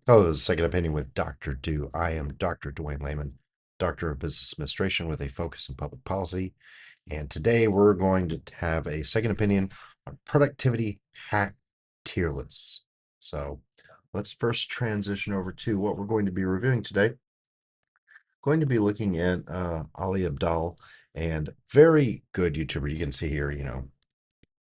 Oh, this is Second Opinion with Dr. Do. I am Dr. Dwayne Lehman, Doctor of Business Administration with a focus in public policy. And today we're going to have a second opinion on productivity hack tier lists. So let's first transition over to what we're going to be reviewing today. Going to be looking at Ali Abdal, and very good YouTuber. You can see here,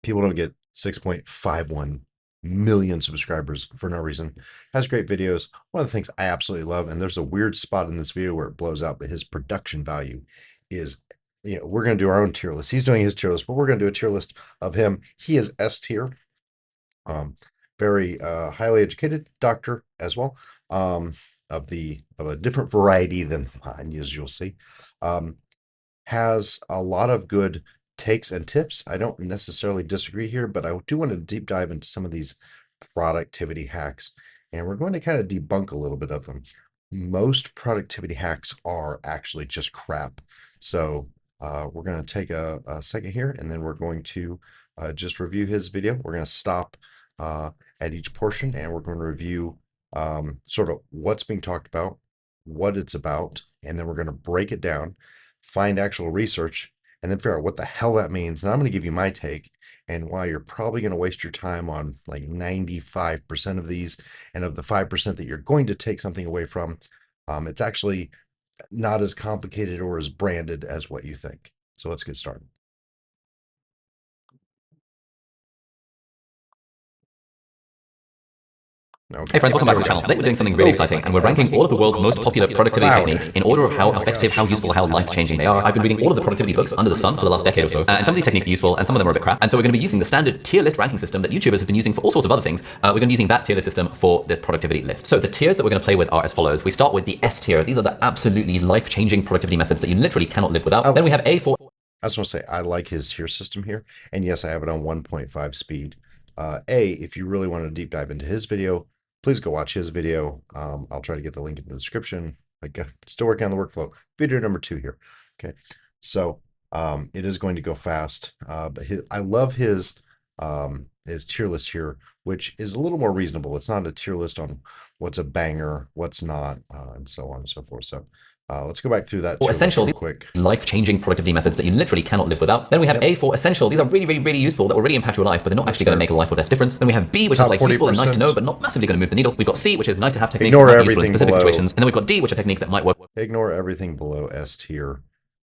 people don't get 6.51 million subscribers for no reason. Has great videos. One of the things I absolutely love, and there's a weird spot in this video where it blows out, but his production value is, we're going to do our own tier list. He's doing his tier list, but we're going to do a tier list of him. He is S tier. Um, very highly educated doctor as well, of a different variety than mine, as you'll see. Um, has a lot of good takes and tips. I don't necessarily disagree here, but I do want to deep dive into some of these productivity hacks, and we're going to kind of debunk a little bit of them. Most productivity hacks are actually just crap. So we're going to take a second here, and then we're going to just review his video. We're going to stop at each portion, and we're going to review sort of what's being talked about, what it's about, and then we're going to break it down, find actual research, and then figure out what the hell that means. And I'm going to give you my take and why you're probably going to waste your time on like 95% of these. And of the 5% that you're going to take something away from, it's actually not as complicated or as branded as what you think. So let's get started. Hey friends, welcome back to the channel. Today we're doing something really exciting, and we're ranking all of the world's most popular productivity techniques in order of how effective, how useful, how life-changing they are. I've been reading all of the productivity books under the sun for the last decade or so, and some of these techniques are useful, and some of them are a bit crap. And so we're going to be using the standard tier list ranking system that YouTubers have been using for all sorts of other things. We're going to be using that tier list system for this productivity list. So the tiers that we're going to play with are as follows. We start with the S tier. These are the absolutely life-changing productivity methods that you literally cannot live without. Then we have A for... I just want to say I like his tier system here, and yes, I have it on 1.5 speed. If you really want to deep dive into his video, please go watch his video. I'll try to get the link in the description. Still working on the workflow. Video number 2 here. Okay, so it is going to go fast, but I love his tier list here, which is a little more reasonable. It's not a tier list on what's a banger, what's not, and so on and so forth. So let's go back through that for essential, quick. Life-changing productivity methods that you literally cannot live without. Then we have A for essential. These are really, really, really useful that will really impact your life, but they're not actually going to make a life or death difference. Then we have B, which is like useful and nice to know, but not massively going to move the needle. We've got C, which is nice to have techniques that might be useful in specific situations. And then we've got D, which are techniques that might work. Ignore everything below S tier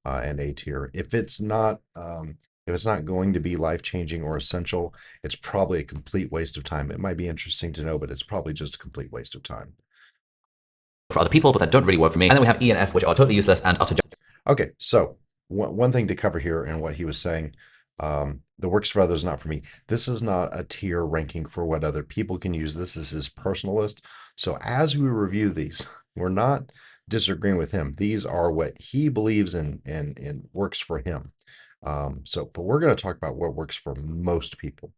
and A tier. If it's not going to be life-changing or essential, it's probably a complete waste of time. It might be interesting to know, but it's probably just a complete waste of time For other people, but that don't really work for me. And then we have E and F, which are totally useless and utter. Okay, so one thing to cover here and what he was saying, the works for others, not for me. This is not a tier ranking for what other people can use. This is his personal list. So as we review these, we're not disagreeing with him. These are what he believes in and works for him. But we're going to talk about what works for most people.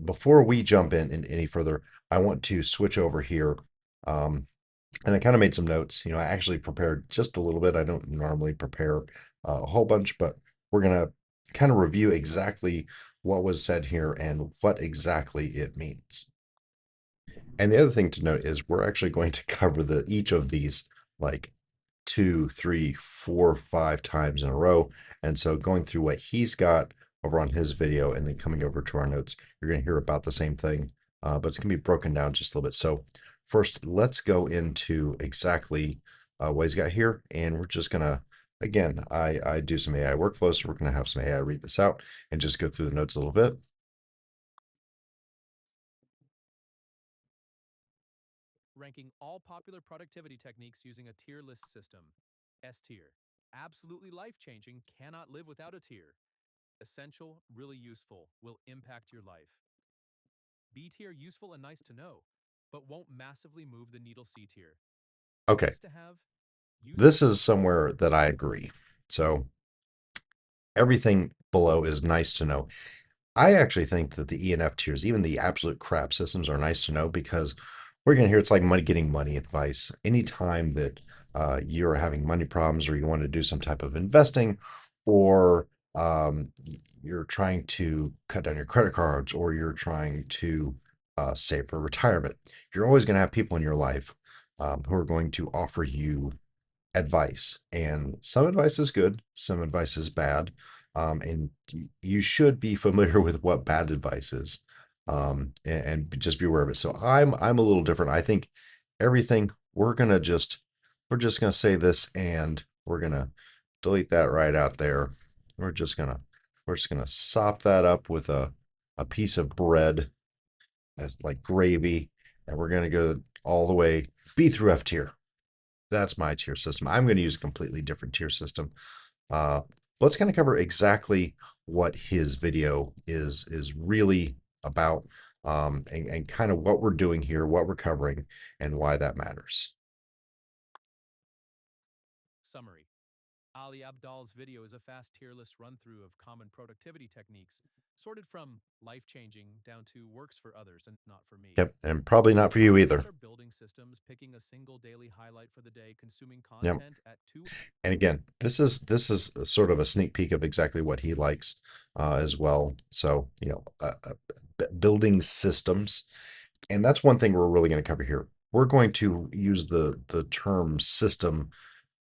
Before we jump in any further, I want to switch over here. And I kind of made some notes. I actually prepared just a little bit. I don't normally prepare a whole bunch, but we're going to kind of review exactly what was said here and what exactly it means. And the other thing to note is we're actually going to cover each of these like 2, 3, 4, 5 times in a row. And so going through what he's got over on his video and then coming over to our notes, you're going to hear about the same thing, but it's going to be broken down just a little bit. So first, let's go into exactly what he's got here. And we're just going to, again, I do some AI workflows, so we're going to have some AI read this out and just go through the notes a little bit. Ranking all popular productivity techniques using a tier list system. S tier. Absolutely life-changing, cannot live without a tier. Essential, really useful, will impact your life. B tier, useful and nice to know, but won't massively move the needle. C tier. Okay. Nice to have. This is somewhere that I agree. So everything below is nice to know. I actually think that the E and F tiers, even the absolute crap systems, are nice to know because we're going to hear it's like getting money advice. Anytime that you're having money problems or you want to do some type of investing or you're trying to cut down your credit cards or you're trying to save for retirement. You're always going to have people in your life who are going to offer you advice, and some advice is good, some advice is bad, and you should be familiar with what bad advice is, and just be aware of it. So I'm a little different. I think everything we're just gonna say this, and we're gonna delete that right out there. We're just gonna sop that up with a piece of bread as like gravy, and we're gonna go all the way B through F tier. That's my tier system. I'm going to use a completely different tier system. Uh, let's kind of cover exactly what his video is really about, and kind of what we're doing here, what we're covering, and why that matters. Summary. Ali Abdal's video is a fast tier list run through of common productivity techniques, sorted from life changing down to works for others and not for me. Yep, and probably not His for you top lists either. are building systems, picking a single daily highlight for the day, consuming Yep. content at 2. And again, this is sort of a sneak peek of exactly what he likes as well. So building systems, and that's one thing we're really going to cover here. We're going to use the term system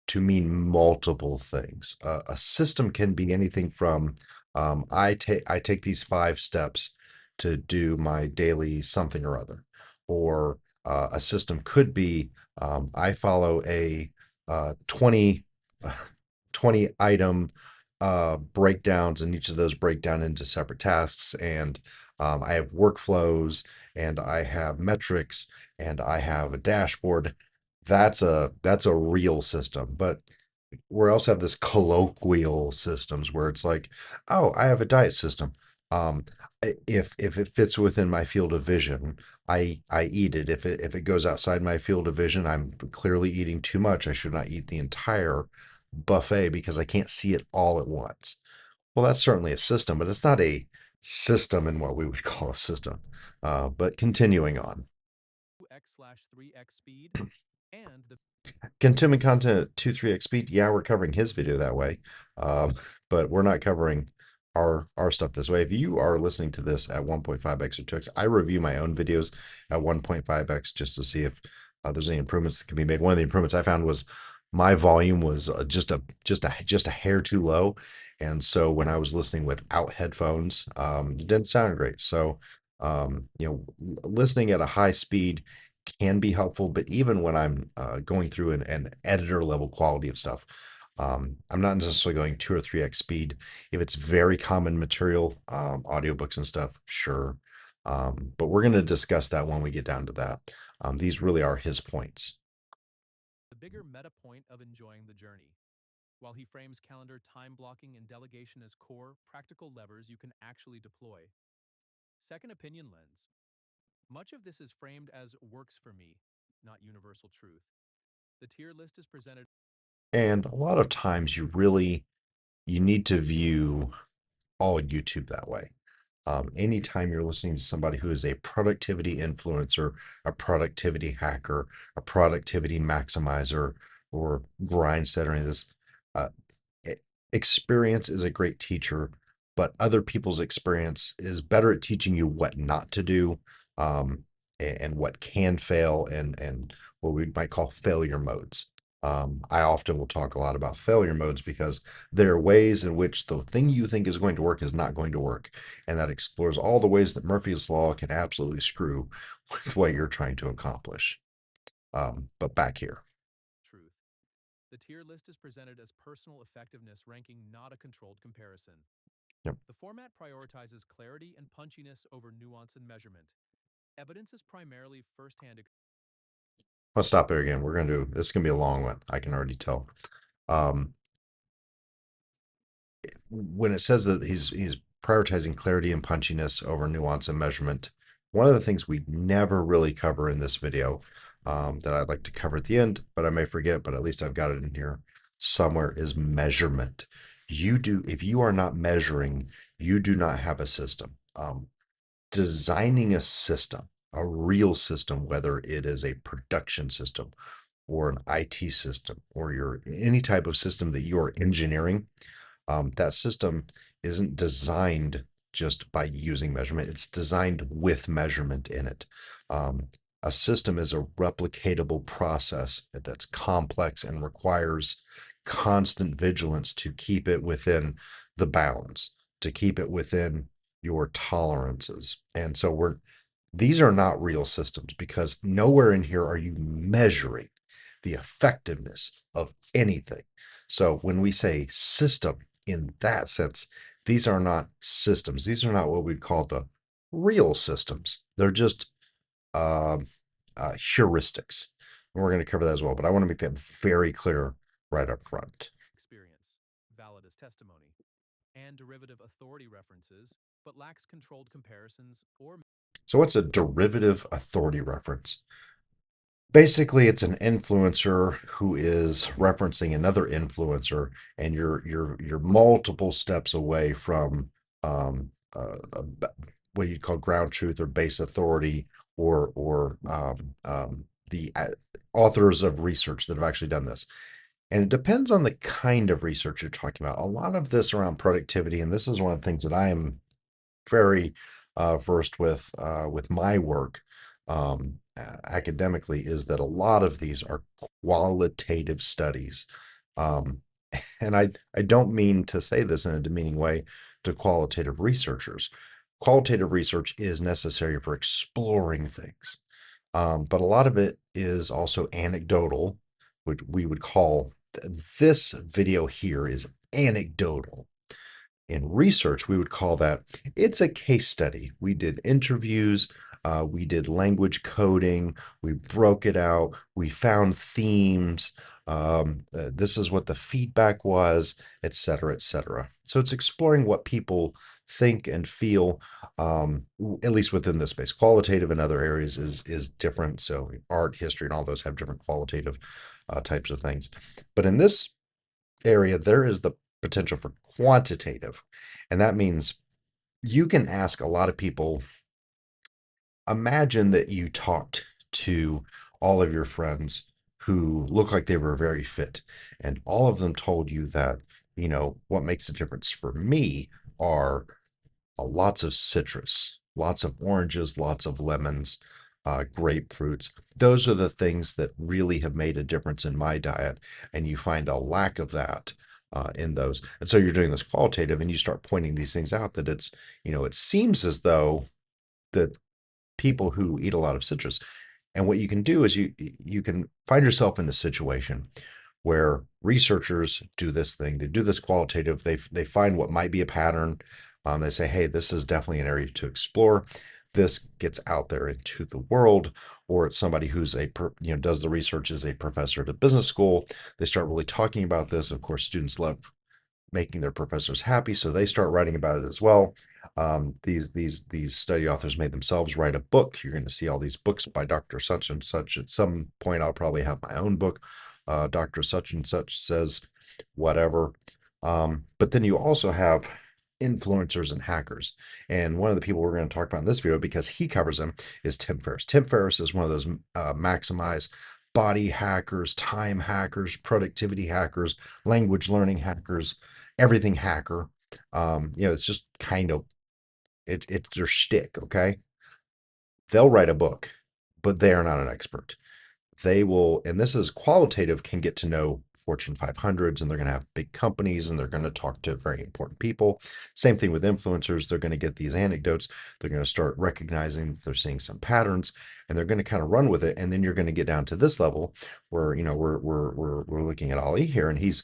to mean multiple things. A system can be anything from I take these 5 steps to do my daily something or other, or a system could be I follow a 20 20 item breakdowns, and each of those break down into separate tasks, and I have workflows, and I have metrics, and I have a dashboard. That's a real system. But we also have this colloquial systems where it's like, oh, I have a diet system. Um, if it fits within my field of vision, I eat it. If it goes outside my field of vision, I'm clearly eating too much. I should not eat the entire buffet because I can't see it all at once. Well, that's certainly a system, but it's not a system in what we would call a system. But continuing on. 2x/3x speed, and the Consuming content at 2-3x speed. Yeah, we're covering his video that way. Um, but we're not covering our stuff this way. If you are listening to this at 1.5x or 2x, I review my own videos at 1.5x just to see if there's any improvements that can be made. One of the improvements I found was my volume was just a hair too low, and so when I was listening without headphones, it didn't sound great. So listening at a high speed can be helpful, but even when I'm going through an editor level quality of stuff, I'm not necessarily going 2 or 3x speed. If it's very common material, audiobooks and stuff, sure. But we're going to discuss that when we get down to that. These really are his points. bigger meta point of enjoying the journey. While he frames calendar time blocking and delegation as core, practical levers you can actually deploy. Second opinion lens. Much of this is framed as works for me, not universal truth. The tier list is presented. And a lot of times you need to view all YouTube that way. Anytime you're listening to somebody who is a productivity influencer, a productivity hacker, a productivity maximizer, or grind set or any of this, uh, e- experience is a great teacher, but other people's experience is better at teaching you what not to do, and what can fail, and what we might call failure modes. I often will talk a lot about failure modes because there are ways in which the thing you think is going to work is not going to work. And that explores all the ways that Murphy's Law can absolutely screw with what you're trying to accomplish. But back here. Truth. The tier list is presented as personal effectiveness ranking, not a controlled comparison. Yep. The format prioritizes clarity and punchiness over nuance and measurement. Evidence is primarily firsthand. I'll stop there again. This is going to be a long one. I can already tell. Um, when it says that he's prioritizing clarity and punchiness over nuance and measurement, one of the things we never really cover in this video, that I'd like to cover at the end, but I may forget, but at least I've got it in here somewhere, is measurement. If you are not measuring, you do not have a system. Designing a system, a real system, whether it is a production system or an IT system or any type of system that you are engineering, that system isn't designed just by using measurement. It's designed with measurement in it. A system is a replicatable process that's complex and requires constant vigilance to keep it within the bounds, to keep it within your tolerances. And so these are not real systems because nowhere in here are you measuring the effectiveness of anything. So when we say system in that sense, these are not systems. These are not what we'd call the real systems. They're just uh, heuristics. And we're going to cover that as well. But I want to make that very clear right up front. Experience, valid as testimony, and derivative authority references, but lacks controlled comparisons or. So what's a derivative authority reference? Basically, it's an influencer who is referencing another influencer, and you're multiple steps away from what you'd call ground truth or base authority, or the authors of research that have actually done this. And it depends on the kind of research you're talking about. A lot of this around productivity, and this is one of the things that I am very versed with my work academically, is that a lot of these are qualitative studies. Um, and I don't mean to say this in a demeaning way to qualitative researchers. Qualitative research is necessary for exploring things, but a lot of it is also anecdotal, which we would call this video here is anecdotal. In research, we would call that it's a case study. We did interviews, we did language coding, we broke it out, we found themes. This is what the feedback was, et cetera, et cetera. So it's exploring what people think and feel, at least within this space. Qualitative in other areas is different. So art, history, and all those have different qualitative types of things. But in this area, there is the potential for quantitative. And that means you can ask a lot of people. Imagine that you talked to all of your friends who look like they were very fit, and all of them told you that, what makes a difference for me are lots of citrus, lots of oranges, lots of lemons, grapefruits. Those are the things that really have made a difference in my diet. And you find a lack of that in those. And so you're doing this qualitative and you start pointing these things out that it seems as though that people who eat a lot of citrus. And what you can do is you can find yourself in a situation where researchers do this thing. They do this qualitative. They find what might be a pattern. They say, hey, this is definitely an area to explore. This gets out there into the world, or it's somebody who's does the research as a professor at a business school. They start really talking about this. Of course, students love making their professors happy, so they start writing about it as well. These study authors made themselves write a book. You're going to see all these books by Dr. Such and Such. At some point, I'll probably have my own book. Dr. Such and Such says whatever. But then you also have influencers and hackers. And one of the people we're going to talk about in this video, because he covers them, is Tim Ferriss. Tim Ferriss is one of those maximize body hackers, time hackers, productivity hackers, language learning hackers, everything hacker. It's just kind of it's their shtick, okay? They'll write a book, but they are not an expert. They will, and this is qualitative, can get to know Fortune 500s, and they're going to have big companies, and they're going to talk to very important people. Same thing with influencers. They're going to get these anecdotes. They're going to start recognizing that they're seeing some patterns, and they're going to kind of run with it. And then you're going to get down to this level where we're looking at Ali here, and he's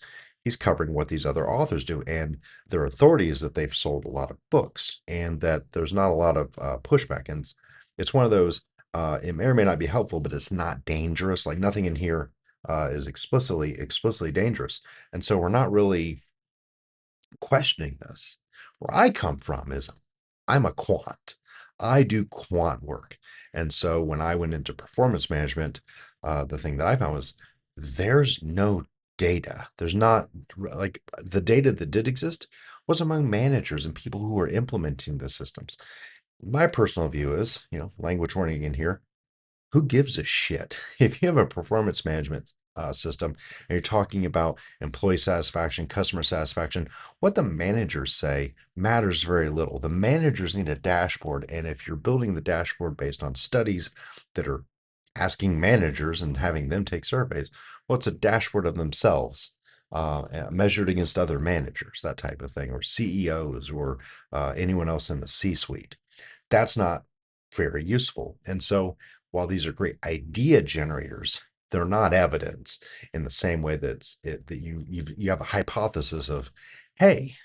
covering what these other authors do, and their authority is that they've sold a lot of books, and that there's not a lot of pushback. And it's one of those. It may or may not be helpful, but it's not dangerous. Like nothing in here is explicitly dangerous. And so we're not really questioning this. Where I come from is I'm a quant. I do quant work. And so when I went into performance management, the thing that I found was there's no data. There's not like the data that did exist was among managers and people who were implementing the systems. My personal view is, language warning in here, who gives a shit? If you have a performance management system, and you're talking about employee satisfaction, customer satisfaction, what the managers say matters very little. The managers need a dashboard, and if you're building the dashboard based on studies that are asking managers and having them take surveys, well, it's a dashboard of themselves. Measured against other managers, that type of thing, or CEOs, or anyone else in the C suite. That's not very useful. And so, while these are great idea generators, they're not evidence in the same way that you have a hypothesis of, hey,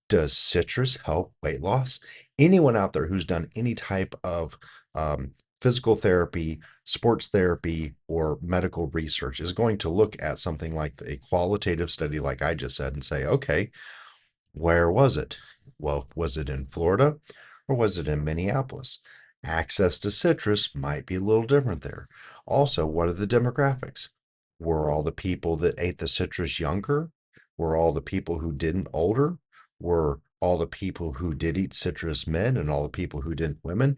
does citrus help weight loss? Anyone out there who's done any type of um, physical therapy, sports therapy, or medical research is going to look at something like a qualitative study, like I just said, and say, okay, where was it? Well, was it in Florida or was it in Minneapolis? Access to citrus might be a little different there. Also, what are the demographics? Were all the people that ate the citrus younger? Were all the people who didn't older? Were all the people who did eat citrus men and all the people who didn't women?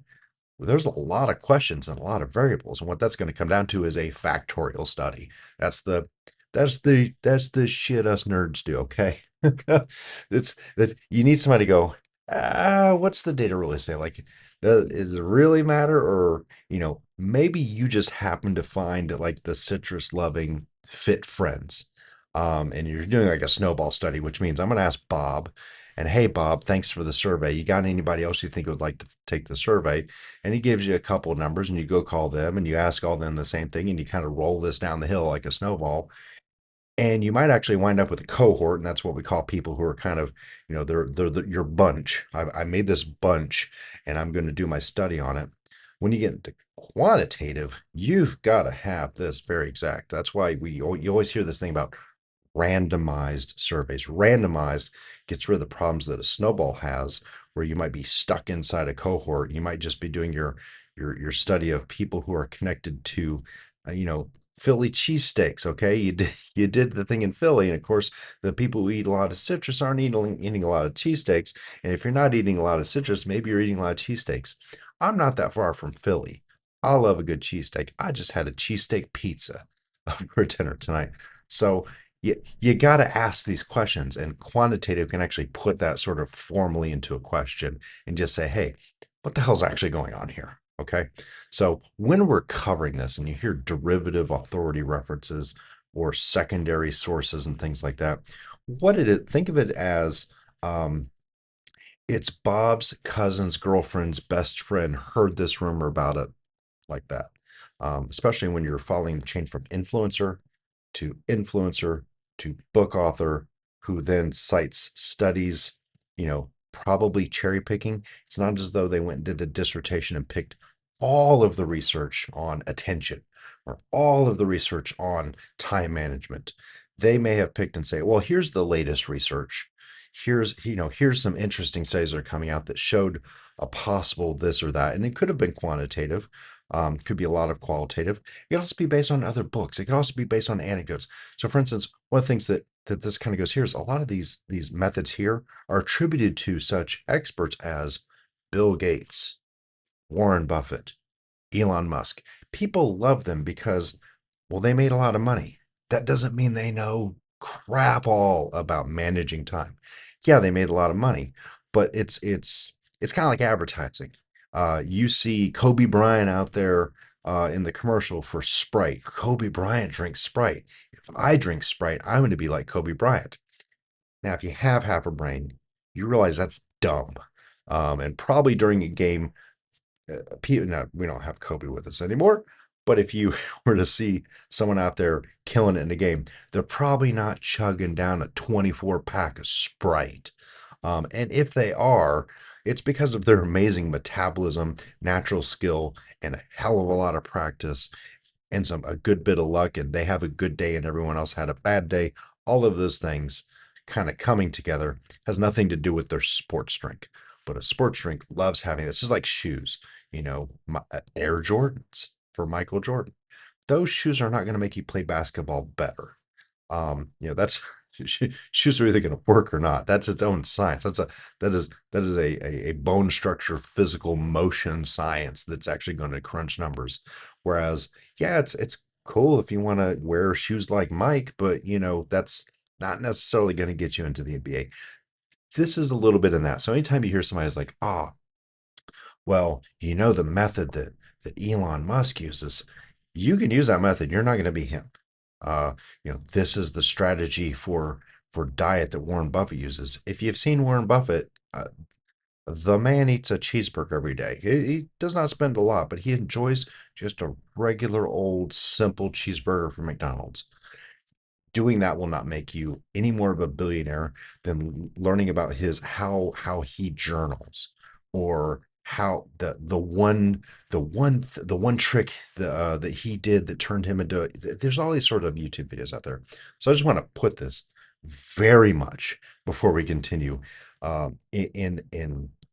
There's a lot of questions and a lot of variables, and what that's going to come down to is a factorial study. That's the that's the shit us nerds do, okay? It's that you need somebody to go, what's the data really say? Like, does it really matter? Or, maybe you just happen to find like the citrus loving fit friends. And you're doing like a snowball study, which means I'm going to ask Bob, and hey, Bob, thanks for the survey. You got anybody else you think would like to take the survey? And he gives you a couple of numbers, and you go call them and you ask all them the same thing, and you kind of roll this down the hill like a snowball. And you might actually wind up with a cohort, and that's what we call people who are kind of, they're your bunch. I made this bunch, and I'm going to do my study on it. When you get into quantitative, you've got to have this very exact. That's why you always hear this thing about randomized surveys. Randomized gets rid of the problems that a snowball has, where you might be stuck inside a cohort. You might just be doing your study of people who are connected to, uh, you know, Philly cheesesteaks. Okay, you did the thing in Philly, and of course, the people who eat a lot of citrus aren't eating a lot of cheesesteaks. And if you're not eating a lot of citrus, maybe you're eating a lot of cheesesteaks. I'm not that far from Philly. I love a good cheesesteak. I just had a cheesesteak pizza for dinner tonight. So you got to ask these questions, and quantitative can actually put that sort of formally into a question and just say, hey, what the hell's actually going on here? Okay. So when we're covering this and you hear derivative authority references or secondary sources and things like that, what did it think of it as? um, it's Bob's cousin's girlfriend's best friend heard this rumor about it, like that. Especially when you're following the chain from influencer to book author, who then cites studies, probably cherry picking. It's not as though they went and did a dissertation and picked all of the research on attention or all of the research on time management. They may have picked and say, well, here's the latest research. Here's some interesting studies that are coming out that showed a possible this or that. And it could have been quantitative, could be a lot of qualitative. It could also be based on other books. It could also be based on anecdotes. So, for instance, one of the things that this kind of goes here is a lot of these methods here are attributed to such experts as Bill Gates, Warren Buffett, Elon Musk. People love them because, well, they made a lot of money. That doesn't mean they know crap all about managing time. Yeah, they made a lot of money, but it's kind of like advertising. You see Kobe Bryant out there in the commercial for Sprite. Kobe Bryant drinks Sprite. If I drink Sprite, I'm going to be like Kobe Bryant. Now, if you have half a brain, you realize that's dumb. And probably during a game, now we don't have Kobe with us anymore, but if you were to see someone out there killing it in the game, they're probably not chugging down a 24 pack of Sprite. And if they are, it's because of their amazing metabolism, natural skill, and a hell of a lot of practice and a good bit of luck, and they have a good day and everyone else had a bad day. All of those things kind of coming together has nothing to do with their sports drink. But a sports drink loves having this. Is like shoes, Air Jordans for Michael Jordan. Those shoes are not going to make you play basketball better. That's shoes are either going to work or not. That's its own science. That is a bone structure, physical motion science that's actually going to crunch numbers. Whereas, yeah, it's cool if you want to wear shoes like Mike, but that's not necessarily going to get you into the NBA. This is a little bit in that. So anytime you hear somebody's like, oh, well, the method that Elon Musk uses, you can use that method. You're not going to be him. Uh, this is the strategy for diet that Warren Buffett uses. If you've seen Warren Buffett, the man eats a cheeseburger every day. He does not spend a lot, but he enjoys just a regular old simple cheeseburger from McDonald's. Doing that will not make you any more of a billionaire than learning about his how he journals, or how the one trick that he did that turned him into. There's all these sort of YouTube videos out there. So I just want to put this very much before we continue,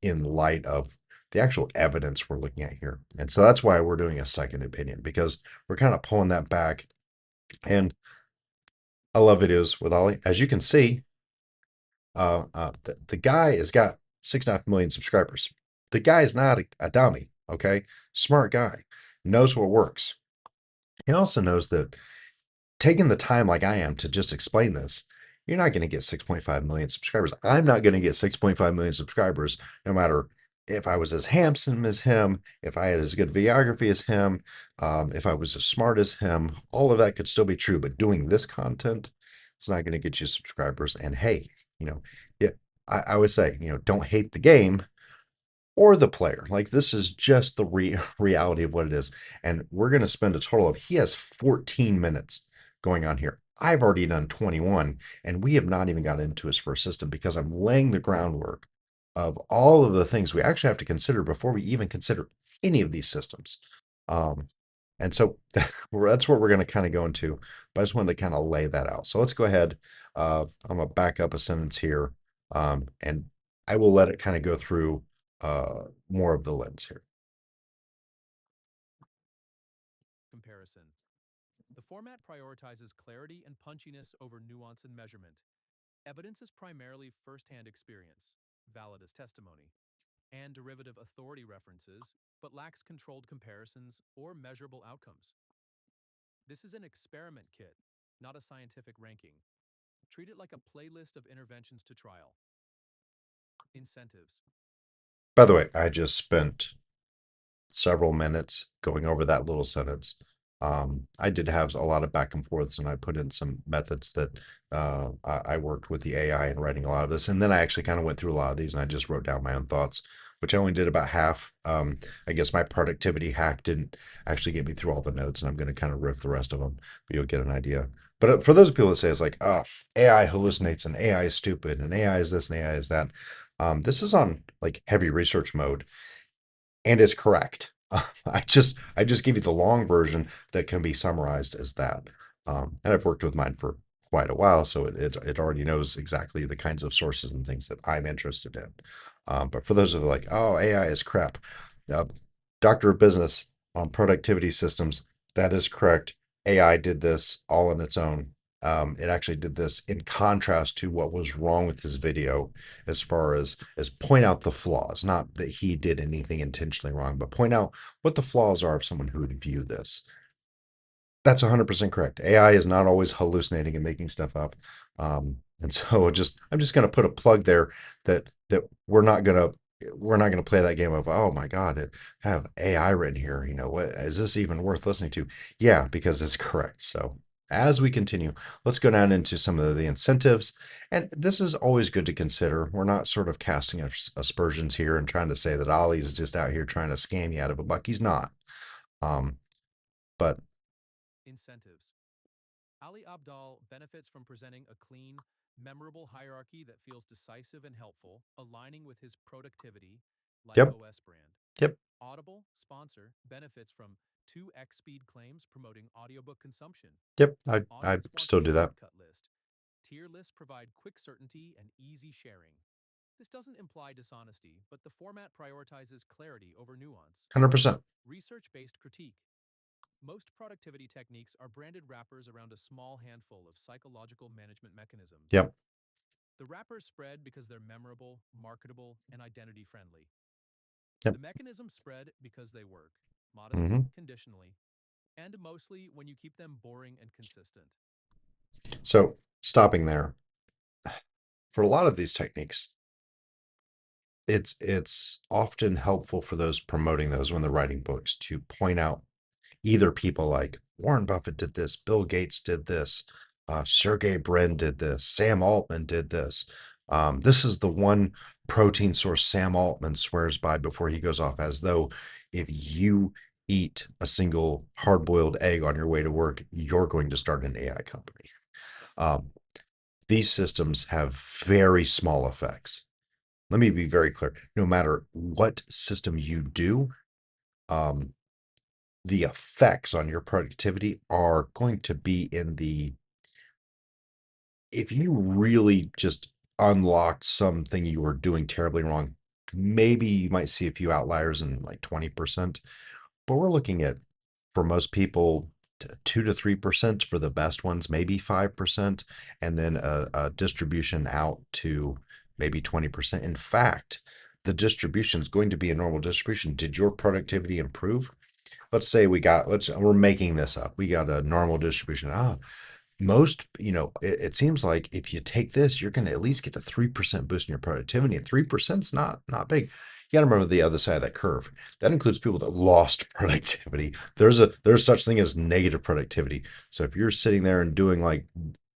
in light of the actual evidence we're looking at here. And so that's why we're doing a second opinion, because we're kind of pulling that back. And I love videos with Ollie. As you can see, the guy has got 6.5 million subscribers. The guy is not a dummy, okay? Smart guy, knows what works. He also knows that taking the time like I am to just explain this, you're not going to get 6.5 million subscribers. I'm not going to get 6.5 million subscribers no matter if I was as handsome as him, if I had as good videography as him, if I was as smart as him. All of that could still be true, but doing this content, it's not going to get you subscribers. And hey, it, I always say, don't hate the game or the player. Like, this is just the reality of what it is. And we're going to spend a total of, he has 14 minutes going on here. I've already done 21, and we have not even got into his first system because I'm laying the groundwork of all of the things we actually have to consider before we even consider any of these systems. Um, and so that's what we're going to kind of go into. But I just wanted to kind of lay that out. So let's go ahead. I'm going to back up a sentence here, and I will let it kind of go through more of the lens here. Comparison. The format prioritizes clarity and punchiness over nuance and measurement. Evidence is primarily first-hand experience, valid as testimony, and derivative authority references, but lacks controlled comparisons or measurable outcomes. This is an experiment kit, not a scientific ranking. Treat it like a playlist of interventions to trial. Incentives. By the way, I just spent several minutes going over that little sentence. I did have a lot of back and forths, and I put in some methods that I worked with the AI in writing a lot of this. And then I actually kind of went through a lot of these, and I just wrote down my own thoughts, which I only did about half. I guess my productivity hack didn't actually get me through all the notes, and I'm going to kind of riff the rest of them, but you'll get an idea. But for those people that say it's like, oh, AI hallucinates, and AI is stupid, and AI is this, and AI is that, this is on like heavy research mode, and it's correct. I just give you the long version that can be summarized as that. And I've worked with mine for quite a while, so it already knows exactly the kinds of sources and things that I'm interested in. But for those of you like, oh, AI is crap, uh, Doctor of Business on productivity systems, that is correct. AI did this all on its own. It actually did this in contrast to what was wrong with his video, as far as point out the flaws, not that he did anything intentionally wrong, but point out what the flaws are of someone who would view this. That's 100% correct. AI is not always hallucinating and making stuff up. And so I'm just going to put a plug there that we're not going to play that game of, oh my God, have AI written here. What is this even worth listening to? Yeah, because it's correct. So as we continue, let's go down into some of the incentives. And this is always good to consider. We're not sort of casting aspersions here and trying to say that Ollie's just out here trying to scam you out of a buck. He's not. Um, but Incentives. Ali Abdal benefits from presenting a clean, memorable hierarchy that feels decisive and helpful, aligning with his productivity, Life yep, OS brand. yep, Audible, sponsor, benefits from 2x speed claims promoting audiobook consumption. yep. I Audience wants still a do that. shortcut list. Tier lists provide quick certainty and easy sharing. This doesn't imply dishonesty, but the format prioritizes clarity over nuance. 100%. Research-based critique. Most productivity techniques are branded wrappers around a small handful of psychological management mechanisms. Yep, The wrappers spread because they're memorable, marketable, and identity-friendly. yep. The mechanisms spread because they work, Hmm. modestly, conditionally. and mostly when you keep them boring and consistent. So, stopping there, for a lot of these techniques, it's often helpful for those promoting those when they're writing books to point out either people like Warren Buffett did this, Bill Gates did this, Sergey Brin did this, Sam Altman did this. This is the one protein source Sam Altman swears by before he goes off, as though if you eat a single hard boiled egg on your way to work, you're going to start an AI company. Um, these systems have very small effects. Let me be very clear. No matter what system you do, um, the effects on your productivity are going to be in the, if you really just unlocked something you were doing terribly wrong, maybe you might see a few outliers in like 20%, but we're looking at, for most people, 2 to 3% for the best ones, maybe 5%, and then a distribution out to maybe 20%. In fact, the distribution is going to be a normal distribution. Did your productivity improve? Let's say we're making this up. We got a normal distribution. Most, it seems like if you take this, you're going to at least get a 3% boost in your productivity, and 3% is not big. You got to remember the other side of that curve. That includes people that lost productivity. There's such thing as negative productivity. So if you're sitting there and doing like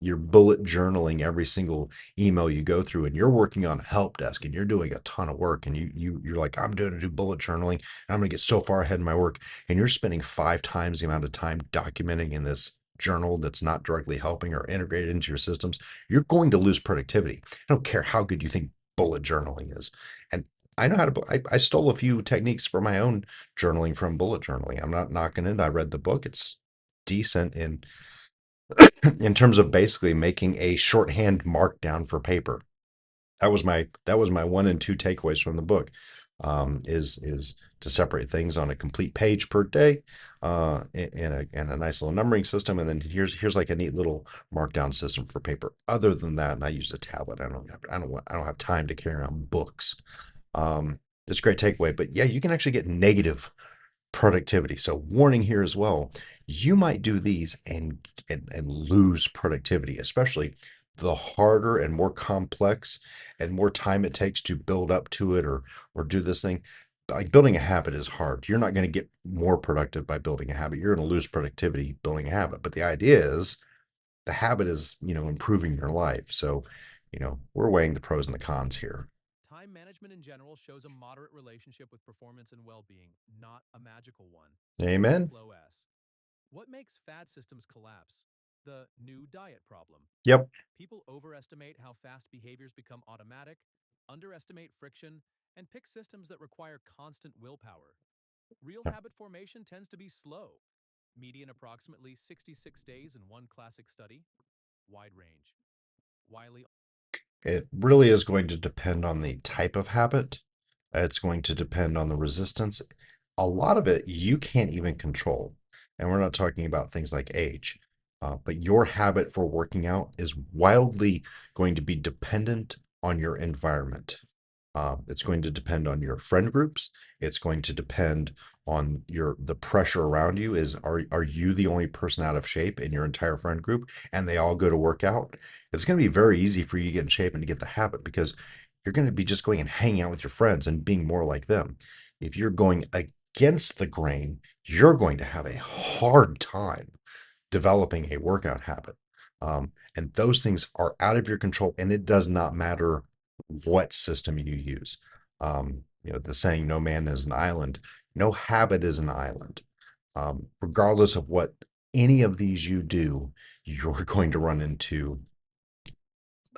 you're bullet journaling every single email you go through, and you're working on a help desk and you're doing a ton of work, and you're like, I'm doing to do bullet journaling and I'm going to get so far ahead in my work, and you're spending 5 times the amount of time documenting in this journal that's not directly helping or integrated into your systems, you're going to lose productivity. I don't care how good you think bullet journaling is. And I know how to, I stole a few techniques for my own journaling from bullet journaling. I'm not knocking it. I read the book. It's decent in terms of basically making a shorthand markdown for paper. That was my 1 and 2 takeaways from the book. Is to separate things on a complete page per day, in a nice little numbering system, and then here's like a neat little markdown system for paper. Other than that, and I use a tablet. I don't have time to carry around books. It's a great takeaway, but yeah, you can actually get negative productivity. So warning here as well, you might do these and lose productivity, especially the harder and more complex and more time it takes to build up to it or do this thing. Like building a habit is hard. You're not going to get more productive by building a habit. You're going to lose productivity building a habit. But the idea is the habit is, improving your life. So, we're weighing the pros and the cons here. Time management in general shows a moderate relationship with performance and well being, not a magical one. Amen. Low S. What makes fad systems collapse? The new diet problem. Yep. People overestimate how fast behaviors become automatic, underestimate friction, and pick systems that require constant willpower. Real habit formation tends to be slow. Median approximately 66 days in one classic study. Wide range. Wiley. It really is going to depend on the type of habit. It's going to depend on the resistance. A lot of it you can't even control. And we're not talking about things like age, but your habit for working out is wildly going to be dependent on your environment. It's going to depend on your friend groups. It's going to depend on the pressure around you. Are you the only person out of shape in your entire friend group and they all go to work out? It's going to be very easy for you to get in shape and to get the habit because you're going to be just going and hanging out with your friends and being more like them. If you're going against the grain, you're going to have a hard time developing a workout habit. And those things are out of your control, and it does not matter what system you use. The saying, no man is an island, no habit is an island. Regardless of what any of these you do, you're going to run into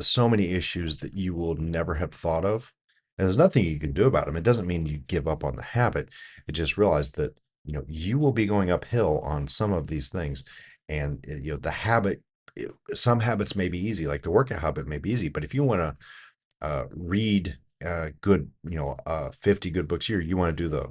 so many issues that you will never have thought of. And there's nothing you can do about them. It doesn't mean you give up on the habit. It just realize that, you will be going uphill on some of these things. And, the habit, some habits may be easy, like the workout habit may be easy, but if you want to read good, 50 good books a year, you want to do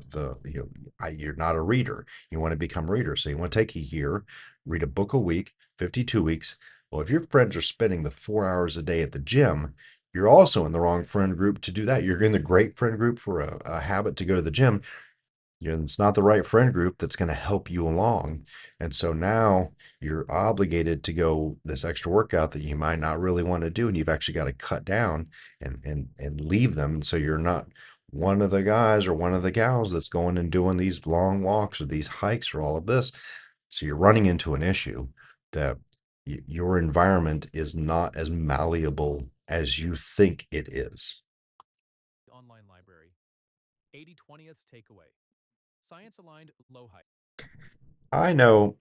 you're not a reader. You want to become a reader. So you want to take a year, read a book a week, 52 weeks. Well, if your friends are spending the 4 hours a day at the gym, you're also in the wrong friend group to do that. You're in the great friend group for a habit to go to the gym. It's not the right friend group that's going to help you along. And so now you're obligated to go this extra workout that you might not really want to do. And you've actually got to cut down and leave them. And so you're not one of the guys or one of the gals that's going and doing these long walks or these hikes or all of this. So you're running into an issue that your environment is not as malleable as you think it is. Online library. 80/20th takeaway. Science aligned low height. I know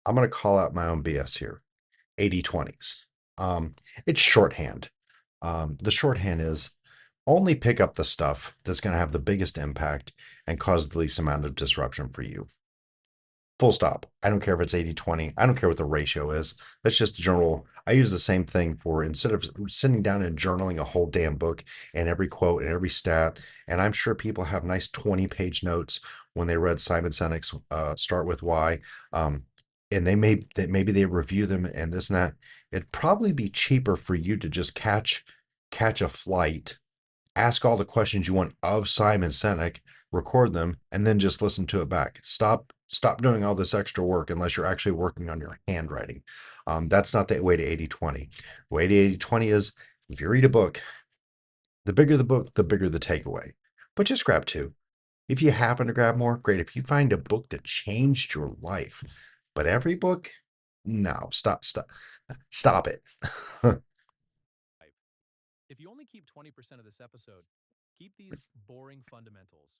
I'm going to call out my own BS here. 80/20s. It's shorthand. The shorthand is only pick up the stuff that's going to have the biggest impact and cause the least amount of disruption for you. Full stop. I don't care if it's 80/20. I don't care what the ratio is. That's just general. I use the same thing for instead of sitting down and journaling a whole damn book and every quote and every stat. And I'm sure people have nice 20-page notes when they read Simon Sinek's Start With Why. And maybe they review them and this and that. It'd probably be cheaper for you to just catch a flight, ask all the questions you want of Simon Sinek, record them, and then just listen to it back. Stop doing all this extra work unless you're actually working on your handwriting. That's not the way to 80/20. The way to 80/20 is if you read a book, the bigger the book, the bigger the takeaway. But just grab two. If you happen to grab more, great. If you find a book that changed your life, but every book, no, stop it. If you only keep 20% of this episode, keep these boring fundamentals.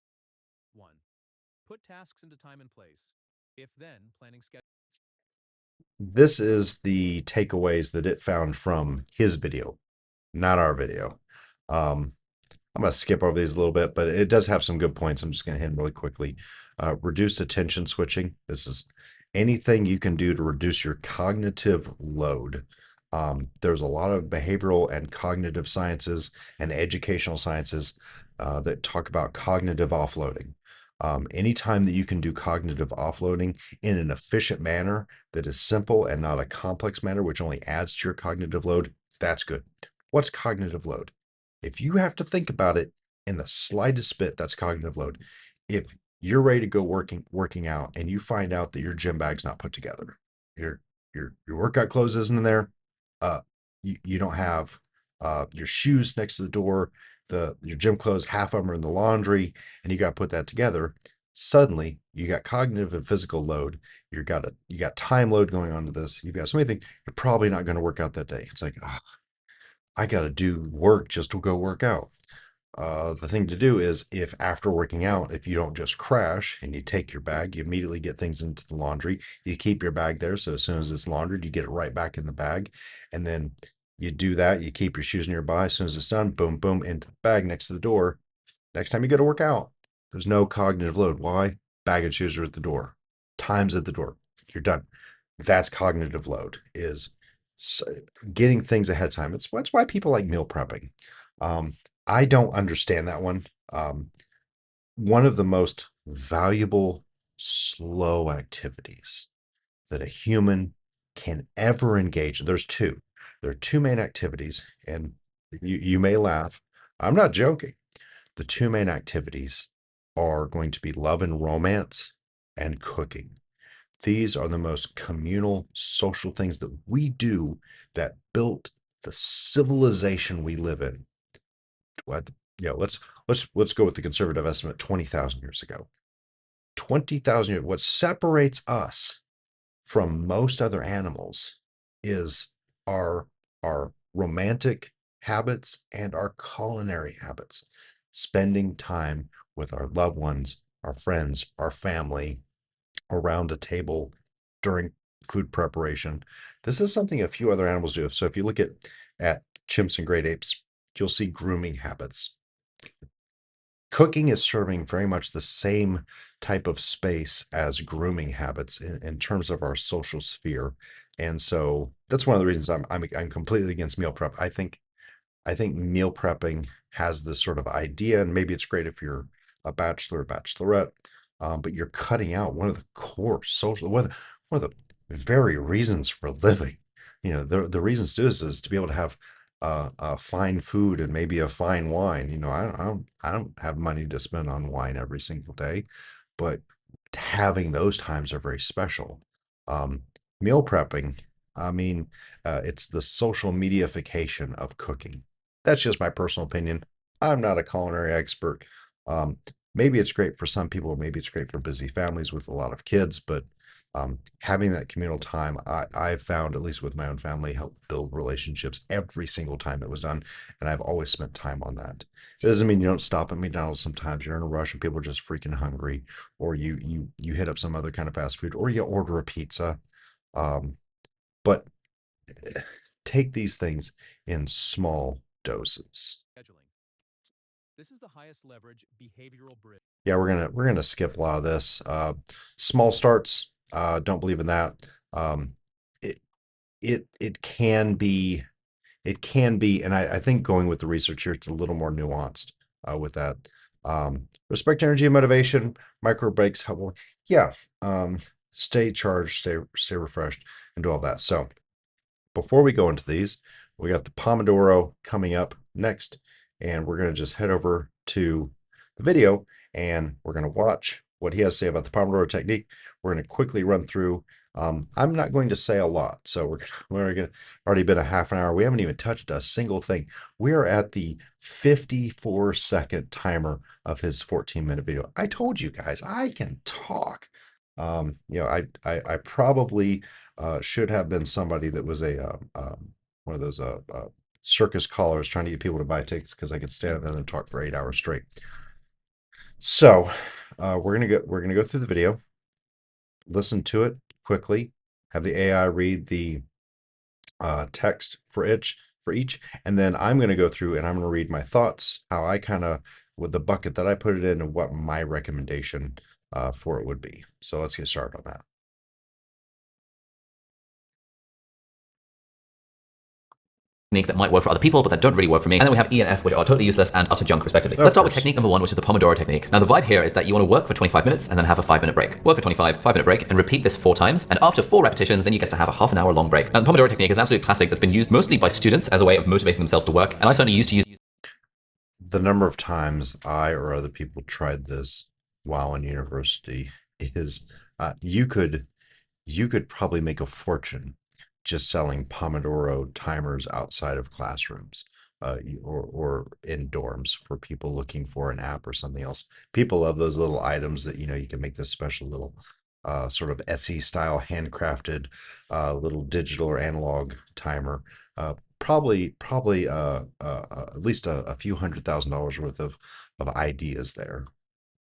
1. Put tasks into time and place. If then, planning schedule. This is the takeaways that it found from his video, not our video. I'm going to skip over these a little bit, but it does have some good points. I'm just going to hit them really quickly. Reduce attention switching. This is anything you can do to reduce your cognitive load. There's a lot of behavioral and cognitive sciences and educational sciences that talk about cognitive offloading. Anytime that you can do cognitive offloading in an efficient manner that is simple and not a complex manner, which only adds to your cognitive load, that's good. What's cognitive load? If you have to think about it in the slightest bit, that's cognitive load. If you're ready to go working out and you find out that your gym bag's not put together, your workout clothes isn't in there, you don't have your shoes next to the door, your gym clothes, half of them are in the laundry, and you got to put that together. Suddenly, you got cognitive and physical load. You got time load going on to this. You've got so many things. You're probably not going to work out that day. It's like, I got to do work just to go work out. The thing to do is if after working out, if you don't just crash and you take your bag, you immediately get things into the laundry, you keep your bag there. So as soon as it's laundered, you get it right back in the bag. And then you do that, you keep your shoes nearby. As soon as it's done, boom, boom, into the bag next to the door. Next time you go to work out, there's no cognitive load. Why? Bag and shoes are at the door. Time's at the door. You're done. That's cognitive load, is getting things ahead of time. That's why people like meal prepping. I don't understand that one. One of the most valuable slow activities that a human can ever engage in. There's two. There are two main activities, and you may laugh. I'm not joking. The two main activities are going to be love and romance and cooking. These are the most communal social things that we do that built the civilization we live in. What, let's go with the conservative estimate, 20,000 years ago. 20,000 years. What separates us from most other animals is our romantic habits and our culinary habits. Spending time with our loved ones, our friends, our family around a table during food preparation. This is something a few other animals do. So if you look at chimps and great apes, you'll see grooming habits. Cooking is serving very much the same type of space as grooming habits in terms of our social sphere. And so that's one of the reasons I'm completely against meal prep. I think meal prepping has this sort of idea, and maybe it's great if you're a bachelor or bachelorette, but you're cutting out one of the core social, one of the very reasons for living. The reasons to do this is to be able to have fine food and maybe a fine wine. You know, I don't have money to spend on wine every single day, but having those times are very special. Um, Meal prepping, I mean, it's the social mediaification of cooking. That's just my personal opinion. I'm not a culinary expert. Um, Maybe it's great for some people, maybe it's great for busy families with a lot of kids, but having that communal time, I've found, at least with my own family, help build relationships every single time it was done. And I've always spent time on that. It doesn't mean you don't stop at McDonald's sometimes. You're in a rush and people are just freaking hungry, or you hit up some other kind of fast food, or you order a pizza. Um, but take these things in small doses. Scheduling. This is the highest leverage behavioral bridge. Yeah, we're gonna skip a lot of this. Small starts. Don't believe in that. Um, it it can be and I think going with the research here, it's a little more nuanced with that. Respect energy and motivation. Micro breaks help. Yeah. Um, Stay charged, stay refreshed, and do all that. So before we go into these, we got the Pomodoro coming up next, and we're going to just head over to the video and we're going to watch what he has to say about the Pomodoro technique. We're going to quickly run through. I'm not going to say a lot, so we're going to already been a half an hour. We haven't even touched a single thing. We are at the 54-second timer of his 14-minute video. I told you guys I can talk. I probably should have been somebody that was one of those circus callers trying to get people to buy tickets because I could stand there and talk for 8 hours straight. So we're gonna go through the video, listen to it quickly, have the AI read the text for each, and then I'm gonna go through and I'm gonna read my thoughts, how I kind of with the bucket that I put it in, and what my recommendation for it would be. So let's get started on that. Techniques that might work for other people, but that don't really work for me. And then we have E and F, which are totally useless and utter junk, respectively. Let's start with technique number 1, which is the Pomodoro technique. Now, the vibe here is that you want to work for 25 minutes and then have a 5-minute break. Work for 25, 5-minute break, and repeat this 4 times. And after 4 repetitions, then you get to have a half an hour long break. Now, the Pomodoro technique is an absolute classic that's been used mostly by students as a way of motivating themselves to work. And I certainly used to use The number of times I or other people tried this while in university is you could probably make a fortune just selling Pomodoro timers outside of classrooms, or in dorms for people looking for an app or something else. People love those little items that you can make this special little sort of Etsy style handcrafted little digital or analog timer. Probably at least a few $100,000 worth of ideas there.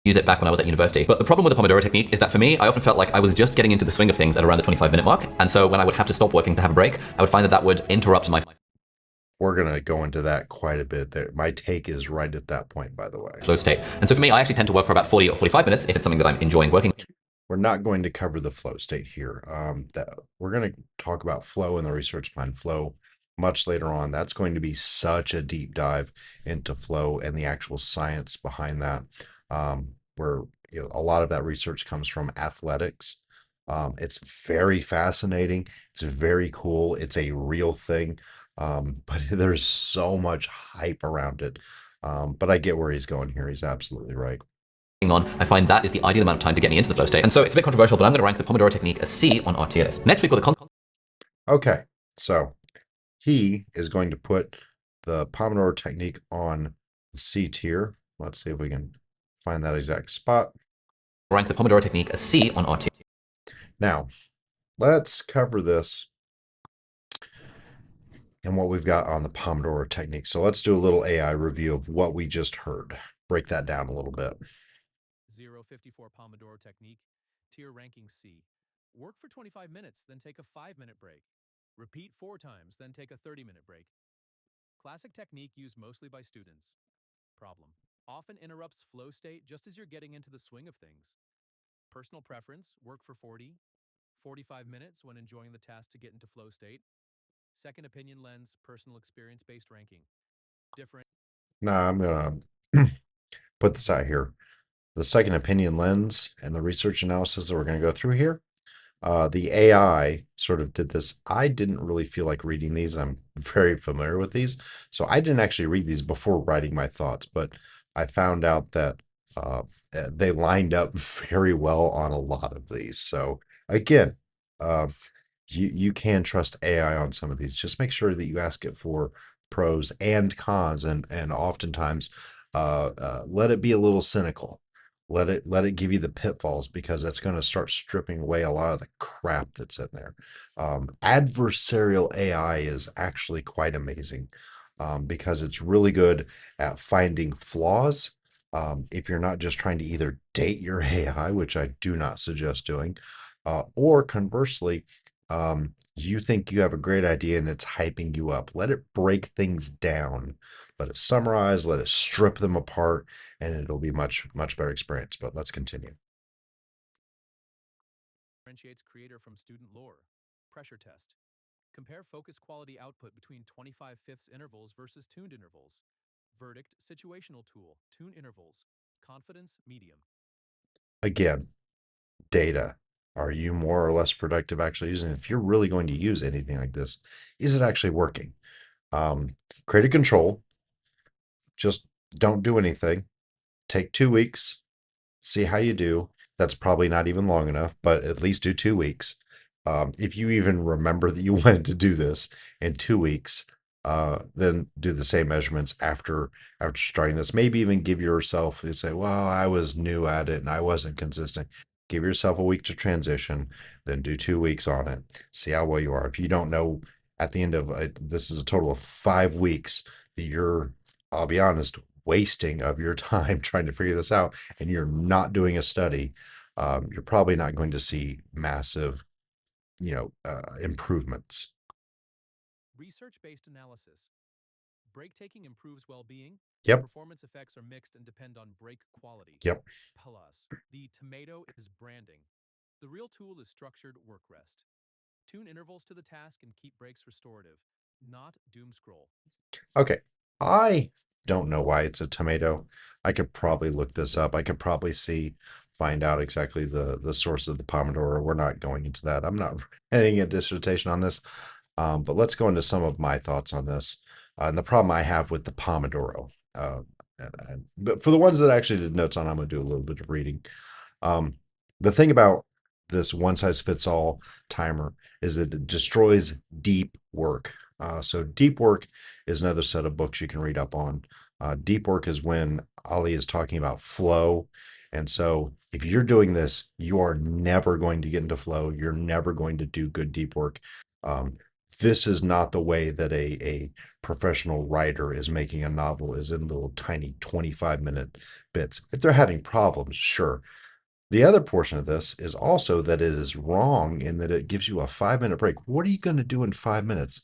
use it back when I was at university. But the problem with the Pomodoro technique is that for me, I often felt like I was just getting into the swing of things at around the 25-minute mark. And so when I would have to stop working to have a break, I would find that that would interrupt my We're going to go into that quite a bit there. My take is right at that point, by the way. flow state. And so for me, I actually tend to work for about 40 or 45 minutes if it's something that I'm enjoying working. We're not going to cover the flow state here. That we're going to talk about flow and the research behind flow much later on. That's going to be such a deep dive into flow and the actual science behind that. Where a lot of that research comes from athletics. It's very fascinating. It's very cool. It's a real thing. But there's so much hype around it. But I get where he's going here. He's absolutely right. On, I find that is the ideal amount of time to get me into the flow state. And so it's a bit controversial, but I'm going to rank the Pomodoro technique as C on our tier list. Next we've got the Okay, so he is going to put the Pomodoro technique on the C tier. Let's see if we can find that exact spot. rank the Pomodoro technique as C on our tier. Now, let's cover this and what we've got on the Pomodoro technique. So let's do a little AI review of what we just heard. Break that down a little bit. 054 Pomodoro technique, tier ranking C. Work for 25 minutes, then take a 5-minute break. Repeat 4 times, then take a 30-minute break. Classic technique used mostly by students. Problem: often interrupts flow state just as you're getting into the swing of things. Personal preference: work for 40, 45 minutes when enjoying the task to get into flow state. Second opinion lens, personal experience-based ranking. Different. Now I'm gonna put this out here. The second opinion lens and the research analysis that we're going to go through here The AI sort of did this. I didn't really feel like reading these. I'm very familiar with these, so I didn't actually read these before writing my thoughts. But I found out that uh, they lined up very well on a lot of these. So again, uh, you can trust AI on some of these. Just make sure that you ask it for pros and cons, and oftentimes let it be a little cynical. Let it give you the pitfalls because that's going to start stripping away a lot of the crap that's in there. Adversarial AI is actually quite amazing because it's really good at finding flaws. If you're not just trying to either date your AI, which I do not suggest doing, or conversely, you think you have a great idea and it's hyping you up. Let it break things down. Let it summarize, let it strip them apart, and it'll be much better experience. But let's continue. Differentiates creator from student lore. Pressure test. Compare focus quality output between 25/5 intervals versus tuned intervals. Verdict situational tool. Tune intervals. Confidence medium. Again, data. Are you more or less productive actually using it? If you're really going to use anything like this, is it actually working? Create a control. Just don't do anything. Take 2 weeks, see how you do. That's probably not even long enough, but at least do 2 weeks. If you even remember that you wanted to do this in 2 weeks, then do the same measurements after starting this. Maybe even give yourself, you say, well, I was new at it and I wasn't consistent. Give yourself a week to transition, then do 2 weeks on it. See how well you are. If you don't know at the end of this is a total of 5 weeks that you're, I'll be honest, wasting of your time trying to figure this out, and you're not doing a study, you're probably not going to see massive, improvements. Research-based analysis. Break taking improves well-being. Yep, Performance effects are mixed and depend on break quality. yep. Plus, the tomato is branding. The real tool is structured work rest. Tune intervals to the task and keep breaks restorative, not doom scroll. Okay. I don't know why it's a tomato. I could probably look this up. I could probably find out exactly the source of the Pomodoro. We're not going into that. I'm not writing a dissertation on this. But let's go into some of my thoughts on this and the problem I have with the Pomodoro. But for the ones that I actually did notes on, I'm going to do a little bit of reading. Um, the thing about this one size fits all timer is that it destroys deep work. So deep work is another set of books you can read up on. Deep work is when Ali is talking about flow. And so if you're doing this, you are never going to get into flow. You're never going to do good deep work. Um, this is not the way that a professional writer is making a novel, is in little tiny 25-minute bits. If they're having problems, sure. The other portion of this is also that it is wrong in that it gives you a 5-minute break. What are you going to do in 5 minutes?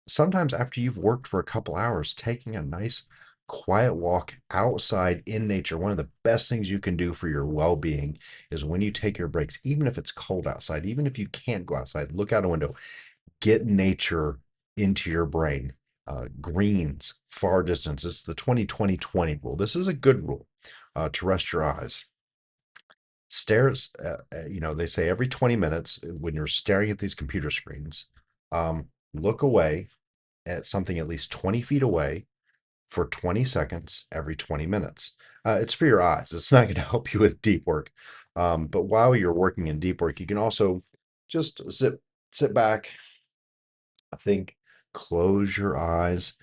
Sometimes after you've worked for a couple hours, taking a nice quiet walk outside in nature, one of the best things you can do for your well-being is when you take your breaks, even if it's cold outside, even if you can't go outside, look out a window, get nature into your brain. Greens, far distance. It's the 20-20-20 rule. This is a good rule to rest your eyes. Stares, they say every 20 minutes when you're staring at these computer screens, look away at something at least 20 feet away for 20 seconds every 20 minutes. It's for your eyes. It's not going to help you with deep work. But while you're working in deep work, you can also just sit back, think, close your eyes.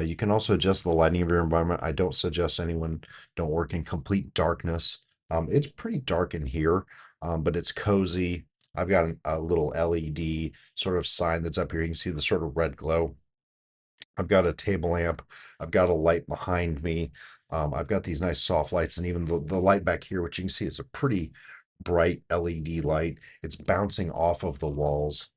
You can also adjust the lighting of your environment. I don't suggest anyone don't work in complete darkness. It's pretty dark in here, but it's cozy. I've got a little LED sort of sign that's up here. You can see the sort of red glow. I've got a table lamp. I've got a light behind me. I've got these nice soft lights, and even the light back here, which you can see is a pretty bright LED light. It's bouncing off of the walls.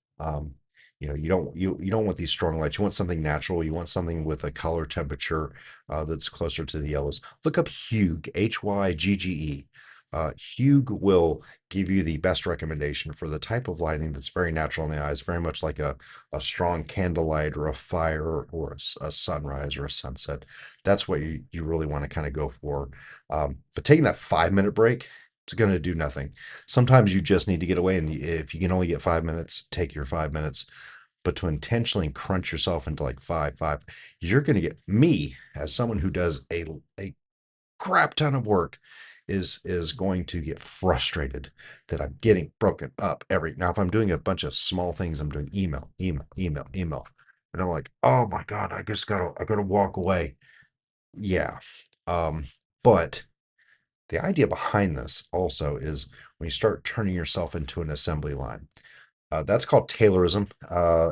You don't want these strong lights. You want something natural. You want something with a color temperature that's closer to the yellows. Look up Hughe, Hygge. Hughe will give you the best recommendation for the type of lighting that's very natural in the eyes, very much like a strong candlelight or a fire or a sunrise or a sunset. That's what you really want to kind of go for. But taking that 5-minute break, It's going to do nothing. Sometimes you just need to get away, and if you can only get 5 minutes, take your 5 minutes. But to intentionally crunch yourself into like five, you're going to get me as someone who does a crap ton of work is going to get frustrated that I'm getting broken up every now. If I'm doing a bunch of small things, I'm doing email, and I'm like, oh my god, I gotta walk away. Yeah. Um, but the idea behind this also is when you start turning yourself into an assembly line. That's called Taylorism.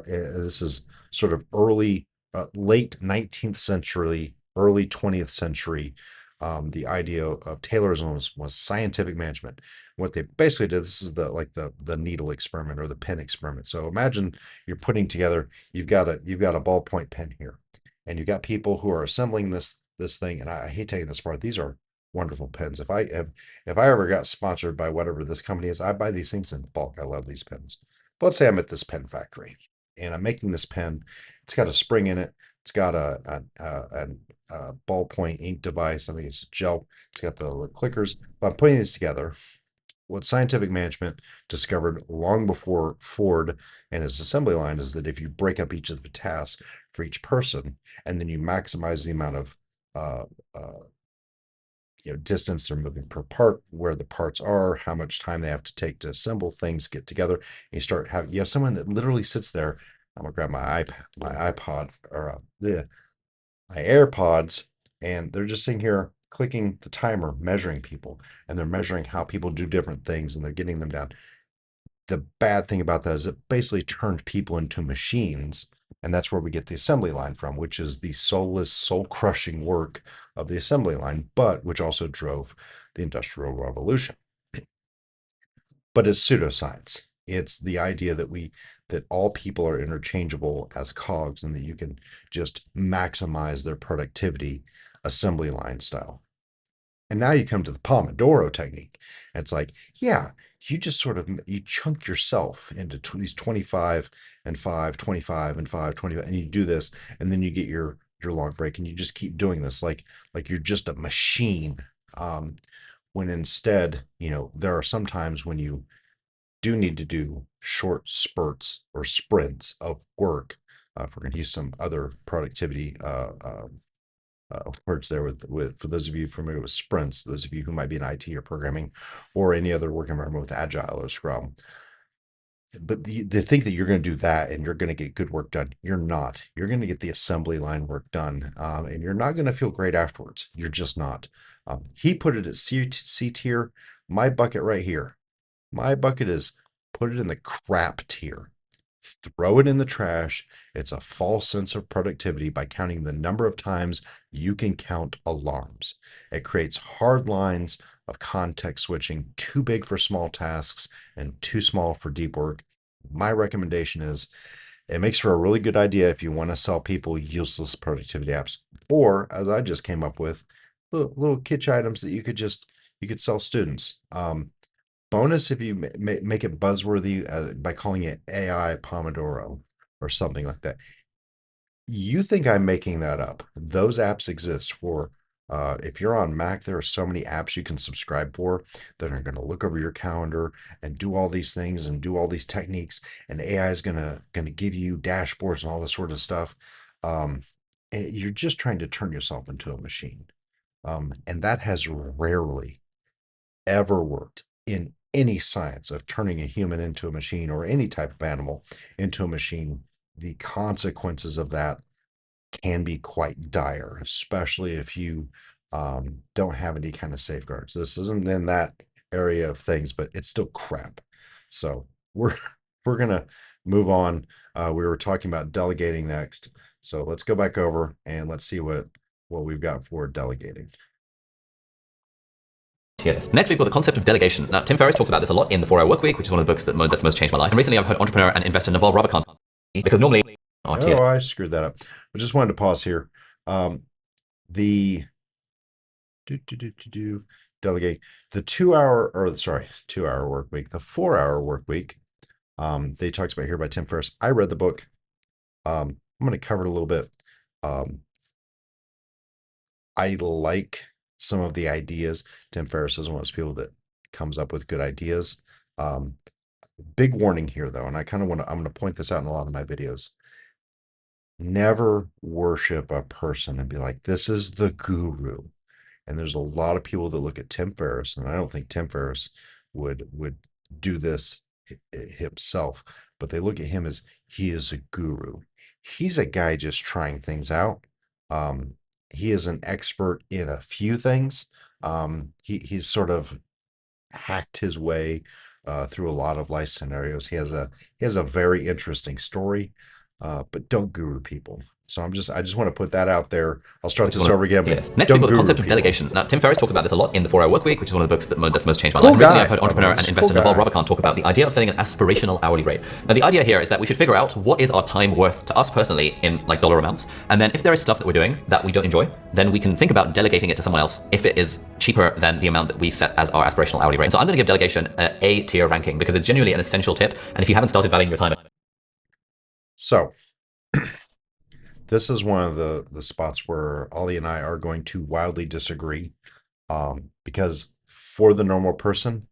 This is sort of late 19th century, early 20th century. The idea of Taylorism was scientific management. What they basically did, this is the needle experiment or the pen experiment. So imagine you're putting together, you've got a ballpoint pen here, and you've got people who are assembling this thing. And I hate taking this part. These are wonderful pens. If I ever got sponsored by whatever this company is, I buy these things in bulk. I love these pens. But let's say I'm at this pen factory and I'm making this pen. It's got a spring in it. It's got a ballpoint ink device. I think it's gel. It's got the clickers. But I'm putting these together. What scientific management discovered long before Ford and his assembly line is that if you break up each of the tasks for each person and then you maximize the amount of uh, uh, distance they're moving per part, where the parts are, how much time they have to take to assemble things, get together. And you have someone that literally sits there. I'm gonna grab my iPod or my AirPods, and they're just sitting here clicking the timer, measuring people, and they're measuring how people do different things, and they're getting them down. The bad thing about that is it basically turned people into machines. And that's where we get the assembly line from, which is the soulless, soul crushing work of the assembly line, but which also drove the Industrial Revolution. But it's pseudoscience. It's the idea that all people are interchangeable as cogs and that you can just maximize their productivity assembly line style. And now you come to the Pomodoro technique. And it's like, yeah, you just sort of you chunk yourself into these 25 and 5, 25 and 5, 25, and you do this, and then you get your long break, and you just keep doing this like you're just a machine. Um, when instead, there are some times when you do need to do short spurts or sprints of work. If we're going to use some other productivity words there with for those of you familiar with sprints, those of you who might be in IT or programming or any other work environment with Agile or Scrum. But they think that you're going to do that and you're going to get good work done. You're not. You're going to get the assembly line work done, and you're not going to feel great afterwards. You're just not. He put it at C tier. My bucket right here. My bucket is put it in the crap tier. Throw it in the trash. It's a false sense of productivity by counting the number of times you can count alarms. It creates hard lines of context switching, too big for small tasks and too small for deep work. My recommendation is it makes for a really good idea if you want to sell people useless productivity apps, or as I just came up with, little kitsch items that you could sell students. Bonus if you make it buzzworthy by calling it AI Pomodoro or something like that. You think I'm making that up? Those apps exist for. If you're on Mac, there are so many apps you can subscribe for that are going to look over your calendar and do all these things and do all these techniques, and AI is gonna give you dashboards and all this sort of stuff. Um, you're just trying to turn yourself into a machine, and that has rarely ever worked in any science of turning a human into a machine or any type of animal into a machine. The consequences of that can be quite dire, especially if you don't have any kind of safeguards. This isn't in that area of things, but it's still crap. So we're we're gonna move on. We were talking about delegating next, so let's go back over and let's see what we've got for delegating. Tier list. Next, we've got the concept of delegation. Now, Tim Ferriss talks about this a lot in The 4-Hour Workweek, which is one of the books that's most changed my life. And recently, I've heard entrepreneur and investor Naval Ravikant, because normally our tier. Oh, I screwed that up. I just wanted to pause here. The delegate the 2-hour work week, the 4-hour work week. They talks about here by Tim Ferriss. I read the book. I'm going to cover it a little bit. I like some of the ideas. Tim Ferriss is one of those people that comes up with good ideas. Um, Big warning here though, and I'm going to point this out in a lot of my videos. Never worship a person and be like, this is the guru. And there's a lot of people that look at Tim Ferriss, and I don't think Tim Ferriss would do this himself, but they look at him as he is a guru. He's a guy just trying things out. He is an expert in a few things. He's sort of hacked his way through a lot of life scenarios. He has a very interesting story, but don't guru people. So I just want to put that out there. I'll start which is this one of over again, yes. but Next, don't we've got the guru concept of people. delegation. Now, Tim Ferriss talks about this a lot in the 4-Hour Workweek, which is one of the books that's most changed my Cool life. And recently, guy. I've heard entrepreneur and investor Cool Naval guy. Ravikant talk about the idea of setting an aspirational hourly rate. Now, the idea here is that we should figure out what is our time worth to us personally in like dollar amounts, and then if there is stuff that we're doing that we don't enjoy, then we can think about delegating it to someone else if it is cheaper than the amount that we set as our aspirational hourly rate. So I'm going to give delegation an A tier ranking because it's genuinely an essential tip, and if you haven't started valuing your time. So this is one of the spots where Ollie and I are going to wildly disagree, because for the normal person,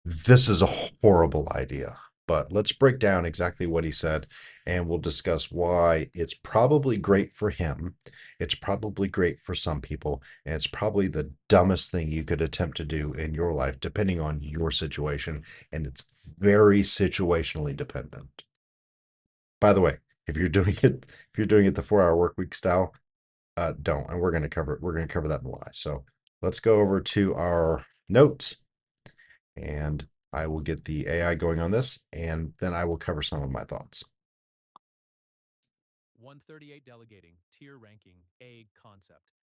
this is a horrible idea. But let's break down exactly what he said, and we'll discuss why it's probably great for him. It's probably great for some people, and it's probably the dumbest thing you could attempt to do in your life, depending on your situation, and it's very situationally dependent. By the way, if you're doing it the 4-hour work week style, don't. And we're going to cover that in why. So let's go over to our notes, and I will get the AI going on this, and then I will cover some of my thoughts. 138 delegating, tier ranking, A concept.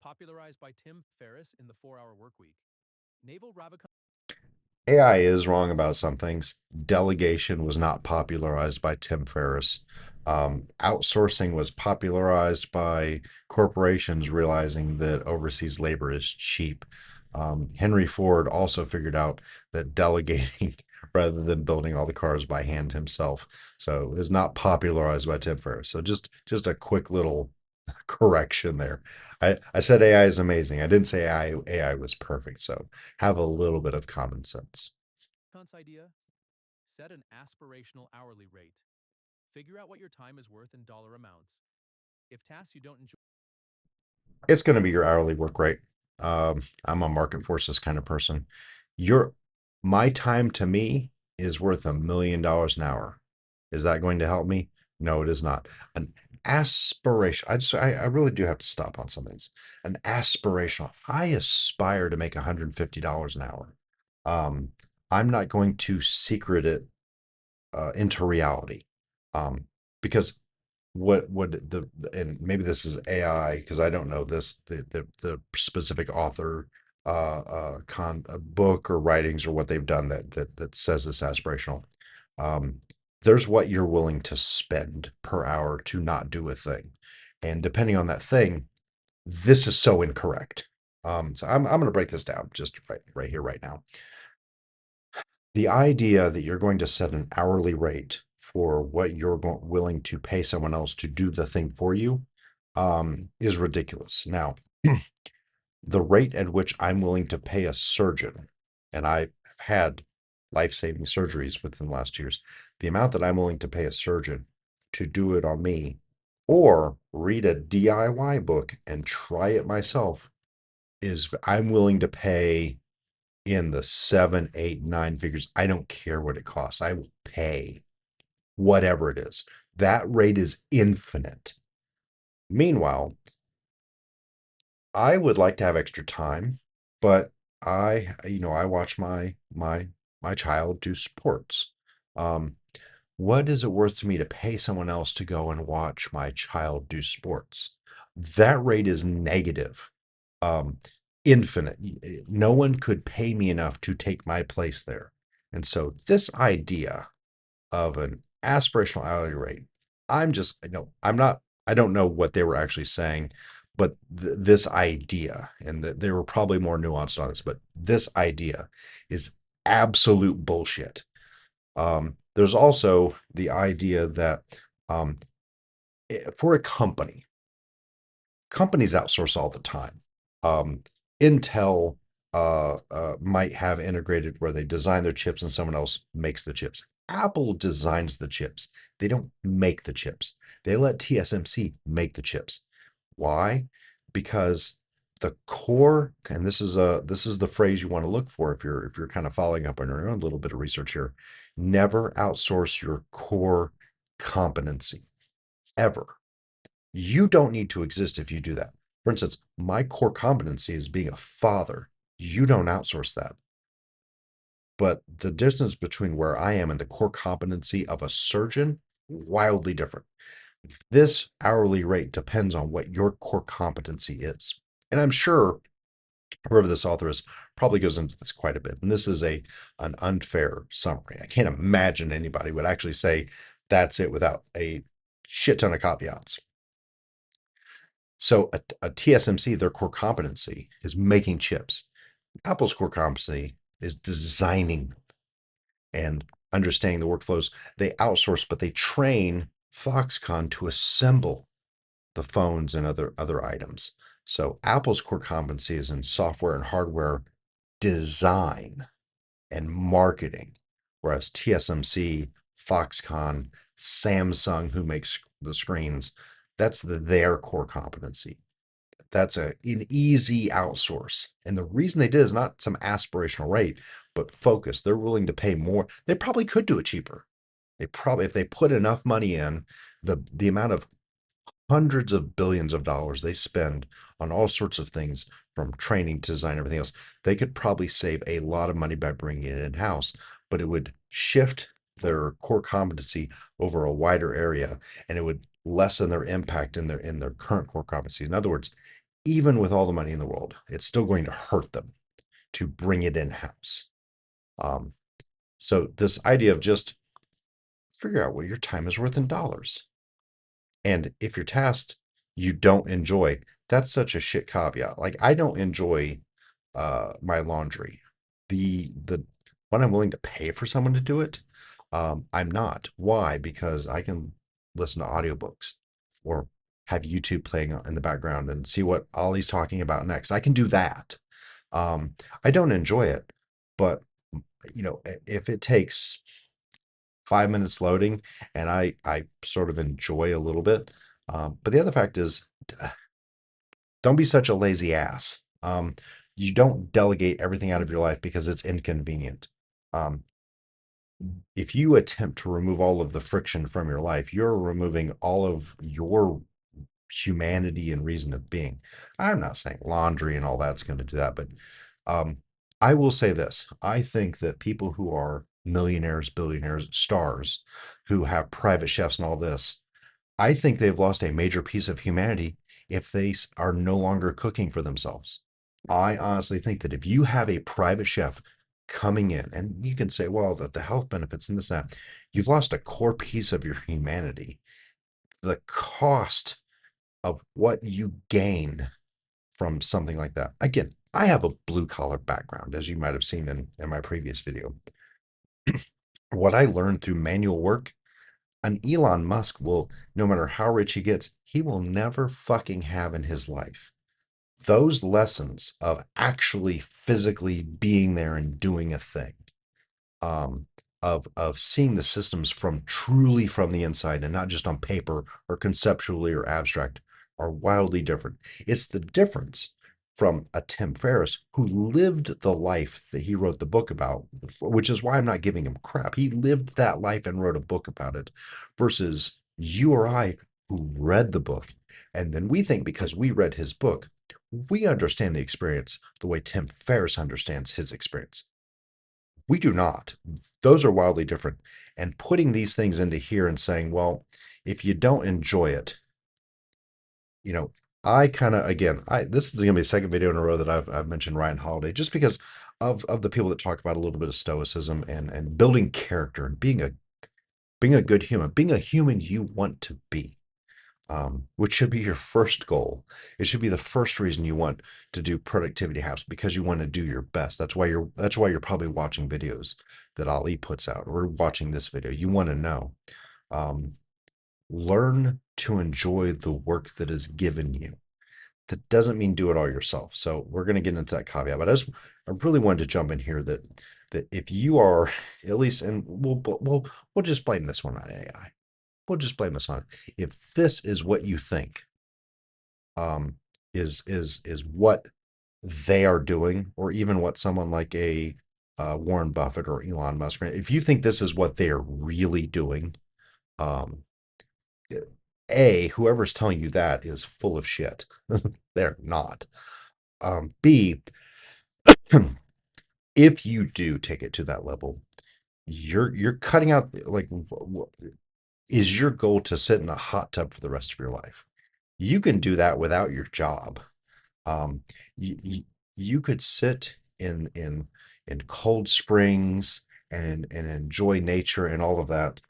Popularized by Tim Ferriss in the 4-Hour Workweek. Naval Ravikant. AI is wrong about some things. Delegation was not popularized by Tim Ferriss. Outsourcing was popularized by corporations realizing that overseas labor is cheap. Henry Ford also figured out that delegating rather than building all the cars by hand himself. So it was not popularized by Tim Ferriss. So just a quick little correction there. I said AI is amazing. I didn't say AI was perfect. So have a little bit of common sense. Idea. Set an aspirational hourly rate. Figure out what your time is worth in dollar amounts. If tasks you don't enjoy. It's going to be your hourly work rate. I'm a market forces kind of person. My time to me is worth $1 million an hour. Is that going to help me? No, it is not. An aspiration. I really do have to stop on some of these. An aspirational. I aspire to make $150 an hour. I'm not going to secret it into reality, because what and maybe this is AI because I don't know this the specific author book or writings or what they've done that says this aspirational. There's what you're willing to spend per hour to not do a thing, and depending on that thing, this is so incorrect. So I'm going to break this down just right here right now. The idea that you're going to set an hourly rate for what you're willing to pay someone else to do the thing for you is ridiculous. Now, the rate at which I'm willing to pay a surgeon, and I've had life-saving surgeries within the last 2 years, the amount that I'm willing to pay a surgeon to do it on me or read a DIY book and try it myself is I'm willing to pay in the 7, 8, 9 figures. I don't care what it costs. I will pay whatever it is. That rate is infinite. Meanwhile, I would like to have extra time, but I watch my child do sports. Um, what is it worth to me to pay someone else to go and watch my child do sports? That rate is negative, um, infinite. No one could pay me enough to take my place there. And so this idea of an aspirational hourly rate, I don't know what they were actually saying, but this idea, and they were probably more nuanced on this, but this idea is absolute bullshit. There's also the idea that um, for a companies outsource all the time. Intel might have integrated where they design their chips and someone else makes the chips. Apple designs the chips. They don't make the chips. They let TSMC make the chips. Why? Because the core, and this is the phrase you want to look for if you're kind of following up on your own little bit of research here. Never outsource your core competency ever. You don't need to exist if you do that. For instance, my core competency is being a father. You don't outsource that. But the distance between where I am and the core competency of a surgeon, wildly different. This hourly rate depends on what your core competency is. And I'm sure whoever this author is probably goes into this quite a bit. And this is an unfair summary. I can't imagine anybody would actually say that's it without a shit ton of caveats. So a TSMC, their core competency is making chips. Apple's core competency is designing and understanding the workflows. They outsource, but they train Foxconn to assemble the phones and other items. So Apple's core competency is in software and hardware design and marketing, whereas TSMC, Foxconn, Samsung, who makes the screens, that's their core competency. That's an easy outsource. And the reason they did is not some aspirational rate, but focus. They're willing to pay more. They probably could do it cheaper. They probably, if they put enough money in, the amount of hundreds of billions of dollars they spend on all sorts of things from training to design, everything else, they could probably save a lot of money by bringing it in-house, but it would shift their core competency over a wider area, and it would lessen their impact in their current core competency. In other words, even with all the money in the world, it's still going to hurt them to bring it in-house. So this idea of just figure out what your time is worth in dollars. And if your task you don't enjoy, that's such a shit caveat. Like I don't enjoy my laundry. The when I'm willing to pay for someone to do it, I'm not. Why? Because I can listen to audiobooks or have YouTube playing in the background and see what Ollie's talking about next. I can do that. I don't enjoy it, but if it takes 5 minutes loading and I sort of enjoy a little bit. But the other fact is, don't be such a lazy ass. You don't delegate everything out of your life because it's inconvenient. If you attempt to remove all of the friction from your life, you're removing all of your humanity and reason of being. I'm not saying laundry and all that's going to do that, but I will say this. I think that people who are millionaires, billionaires, stars, who have private chefs and all this, I think they've lost a major piece of humanity if they are no longer cooking for themselves. I honestly think that if you have a private chef coming in, and you can say, well, the health benefits and this and that, you've lost a core piece of your humanity. The cost of what you gain from something like that. Again, I have a blue collar background, as you might have seen in my previous video. What I learned through manual work, an Elon Musk will, no matter how rich he gets, he will never fucking have in his life those lessons of actually physically being there and doing a thing, of seeing the systems from truly from the inside and not just on paper or conceptually or abstract, are wildly different. It's the difference from a Tim Ferriss who lived the life that he wrote the book about, which is why I'm not giving him crap. He lived that life and wrote a book about it, versus you or I who read the book. And then we think because we read his book, we understand the experience the way Tim Ferriss understands his experience. We do not. Those are wildly different. And putting these things into here and saying, well, if you don't enjoy it, I kind of, again, this is going to be the second video in a row that I've mentioned Ryan Holiday, just because of the people that talk about a little bit of stoicism and building character and being a good human, being a human you want to be, which should be your first goal. It should be the first reason you want to do productivity hacks, because you want to do your best. That's why you're probably watching videos that Ali puts out, or watching this video. You want to know. Learn to enjoy the work that is given you. that doesn't mean do it all yourself. So we're going to get into that caveat, but I really wanted to jump in here that if you are at least, and we'll just blame this one on AI. We'll just blame this on it. If this is what you think, um, is what they are doing, or even what someone like a Warren Buffett or Elon Musk, if you think this is what they're really doing, um, whoever's telling you that is full of shit. They're not. B, if you do take it to that level, you're cutting out, like, is your goal to sit in a hot tub for the rest of your life? You can do that without your job. Um, you, you could sit in Cold Springs and enjoy nature and all of that,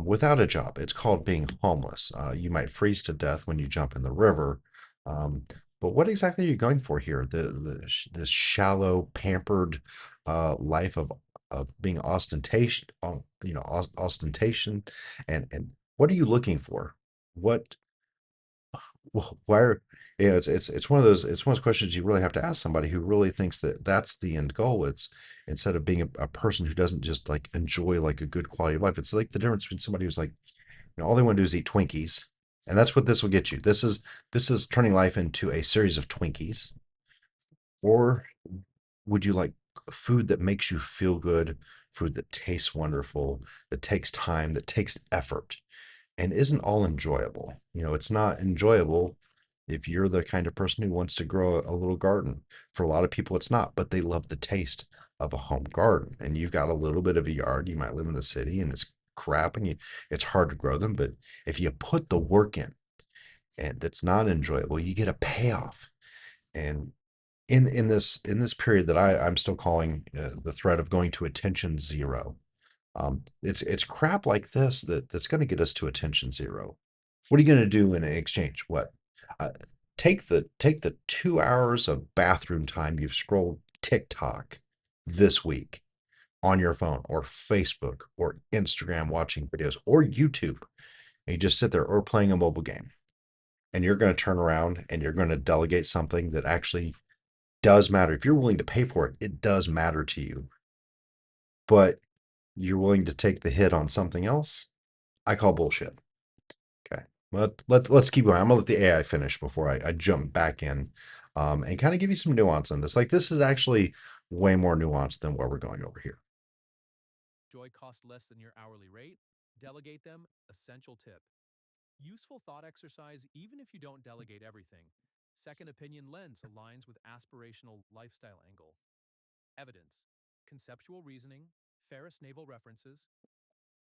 without a job. It's called being homeless. You might freeze to death when you jump in the river. Um, but what exactly are you going for here? This shallow, pampered life of being ostentation, ostentation, and what are you looking for? What well, why are it's one of those questions you really have to ask somebody who really thinks that that's the end goal. It's instead of being a person who doesn't just like enjoy like a good quality of life. It's like the difference between somebody who's like, all they want to do is eat Twinkies, and that's what this will get you. This is turning life into a series of Twinkies. Or would you like food that makes you feel good, food that tastes wonderful, that takes time, that takes effort, and isn't all enjoyable? It's not enjoyable if you're the kind of person who wants to grow a little garden. For a lot of people, it's not, but they love the taste of a home garden. And you've got a little bit of a yard. You might live in the city and it's crap and it's hard to grow them. But if you put the work in and that's not enjoyable, you get a payoff. And in this period that I'm still calling the threat of going to attention zero, it's crap like this that's going to get us to attention zero. What are you going to do in exchange? What? Uh, take the 2 hours of bathroom time you've scrolled TikTok this week on your phone or Facebook or Instagram watching videos or YouTube, and you just sit there or playing a mobile game, and you're going to turn around and you're going to delegate something that actually does matter. If you're willing to pay for it, it does matter to you, but you're willing to take the hit on something else. I call bullshit. Okay. Let's keep going. I'm gonna let the AI finish before I jump back in, and kind of give you some nuance on this. Like, this is actually way more nuanced than where we're going over here. Joy cost less than your hourly rate. Delegate them. Essential tip. Useful thought exercise even if you don't delegate everything. Second opinion lens aligns with aspirational lifestyle angle. Evidence. Conceptual reasoning. Ferris naval references.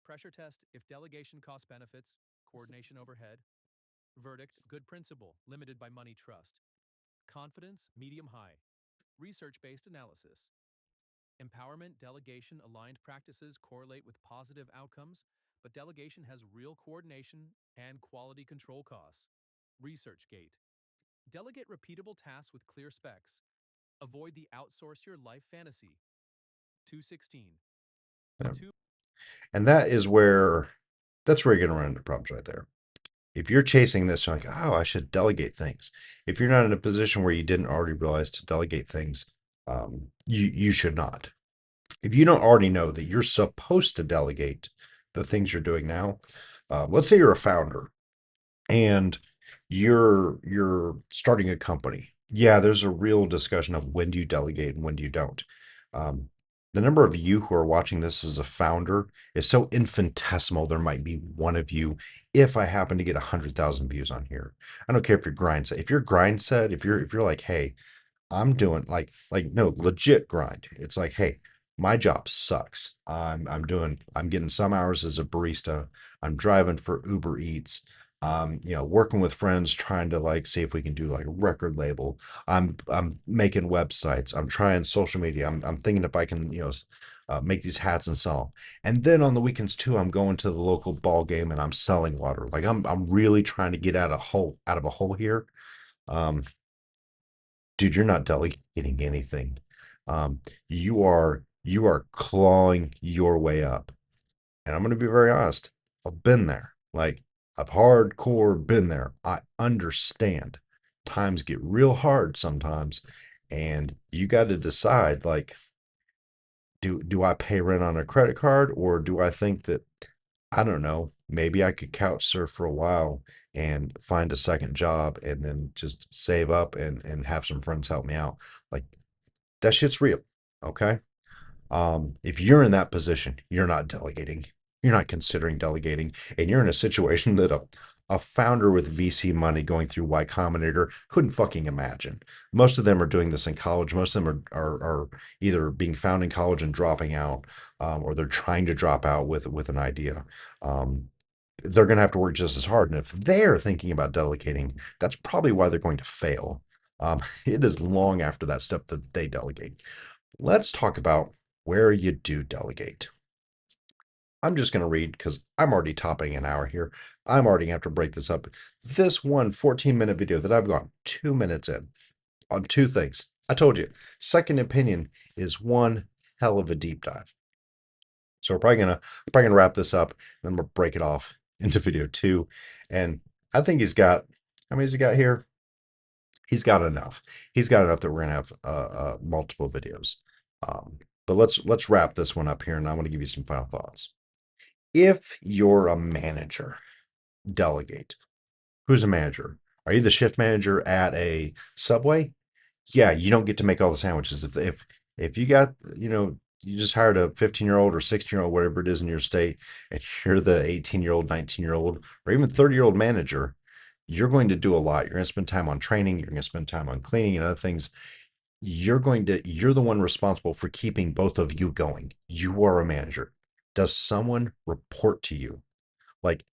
Pressure test if delegation cost benefits. Coordination overhead. Verdict. Good principle. Limited by money trust. Confidence. Medium high. Research-based analysis. Empowerment, delegation, aligned practices correlate with positive outcomes, but delegation has real coordination and quality control costs. ResearchGate. Delegate repeatable tasks with clear specs. Avoid the outsource your life fantasy. 216. The Yeah. two And that's where you're gonna run into problems right there. If you're chasing this, you're like, oh, I should delegate things. If you're not in a position where you didn't already realize to delegate things, you should not. If you don't already know that you're supposed to delegate the things you're doing now, let's say you're a founder and you're starting a company. Yeah, there's a real discussion of when do you delegate and when do you don't. Um, the number of you who are watching this as a founder is so infinitesimal. There might be one of you. If I happen to get 100,000 views on here, I don't care if you're grind set. If you're grind set, if you're like, hey, I'm doing like no legit grind. It's like, hey, my job sucks. I'm getting some hours as a barista. I'm driving for Uber Eats. Working with friends trying to like see if we can do like a record label. I'm making websites. I'm trying social media. I'm thinking if I can, make these hats and sell 'em. And then on the weekends too, I'm going to the local ball game and I'm selling water. Like I'm really trying to get out of a hole here. Um, Dude, you're not delegating anything. You are clawing your way up. And I'm gonna be very honest, I've been there. Like, I've hardcore been there. I understand. times get real hard sometimes, and you got to decide, like, do I pay rent on a credit card, or do I think that, I don't know, maybe I could couch surf for a while and find a second job and then just save up and have some friends help me out. Like, that shit's real. Okay. If you're in that position, you're not delegating. You're not considering delegating, and you're in a situation that a founder with VC money going through Y Combinator couldn't fucking imagine. Most of them are doing this in college. Most of them are either being found in college and dropping out, or they're trying to drop out with an idea. Um, they're going to have to work just as hard. And if they're thinking about delegating, that's probably why they're going to fail. It is long after that stuff that they delegate. Let's talk about where you do delegate. I'm just going to read because I'm already topping an hour here. I'm already going to have to break this up. This one 14-minute video that I've gone 2 minutes in on two things. I told you, second opinion is one hell of a deep dive. So we're probably gonna wrap this up, and then we'll break it off into video two. And I think he's got, how many has he got here? He's got enough. He's got enough that we're gonna have multiple videos. But let's wrap this one up here, and I want to give you some final thoughts. If you're a manager, delegate. Who's a manager? Are you the shift manager at a Subway? Yeah, you don't get to make all the sandwiches. If you got, you just hired a 15-year-old or 16-year-old, whatever it is in your state, and you're the 18-year-old, 19-year-old, or even 30-year-old manager, you're going to do a lot. You're going to spend time on training, you're going to spend time on cleaning and other things. You're the one responsible for keeping both of you going. You are a manager. Does someone report to you? Like,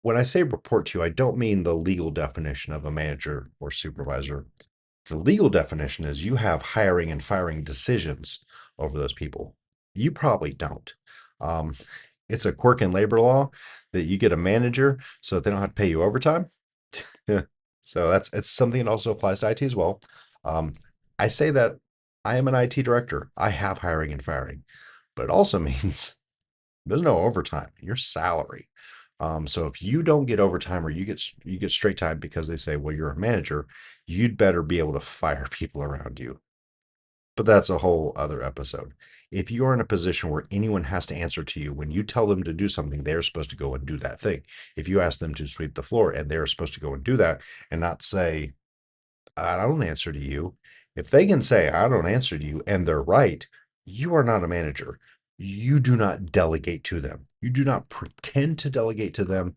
when I say report to you, I don't mean the legal definition of a manager or supervisor. The legal definition is you have hiring and firing decisions over those people. You probably don't. Um, it's a quirk in labor law that you get a manager so that they don't have to pay you overtime. So it's something that also applies to IT as well. Um, I say that I am an IT director. I have hiring and firing, but it also means there's no overtime. Your salary. So if you don't get overtime, or you get straight time because they say, well, you're a manager, you'd better be able to fire people around you. But that's a whole other episode. If you're in a position where anyone has to answer to you, when you tell them to do something, they're supposed to go and do that thing. If you ask them to sweep the floor and they're supposed to go and do that and not say, I don't answer to you. If they can say, I don't answer to you, and they're right, you are not a manager. You do not delegate to them. You do not pretend to delegate to them,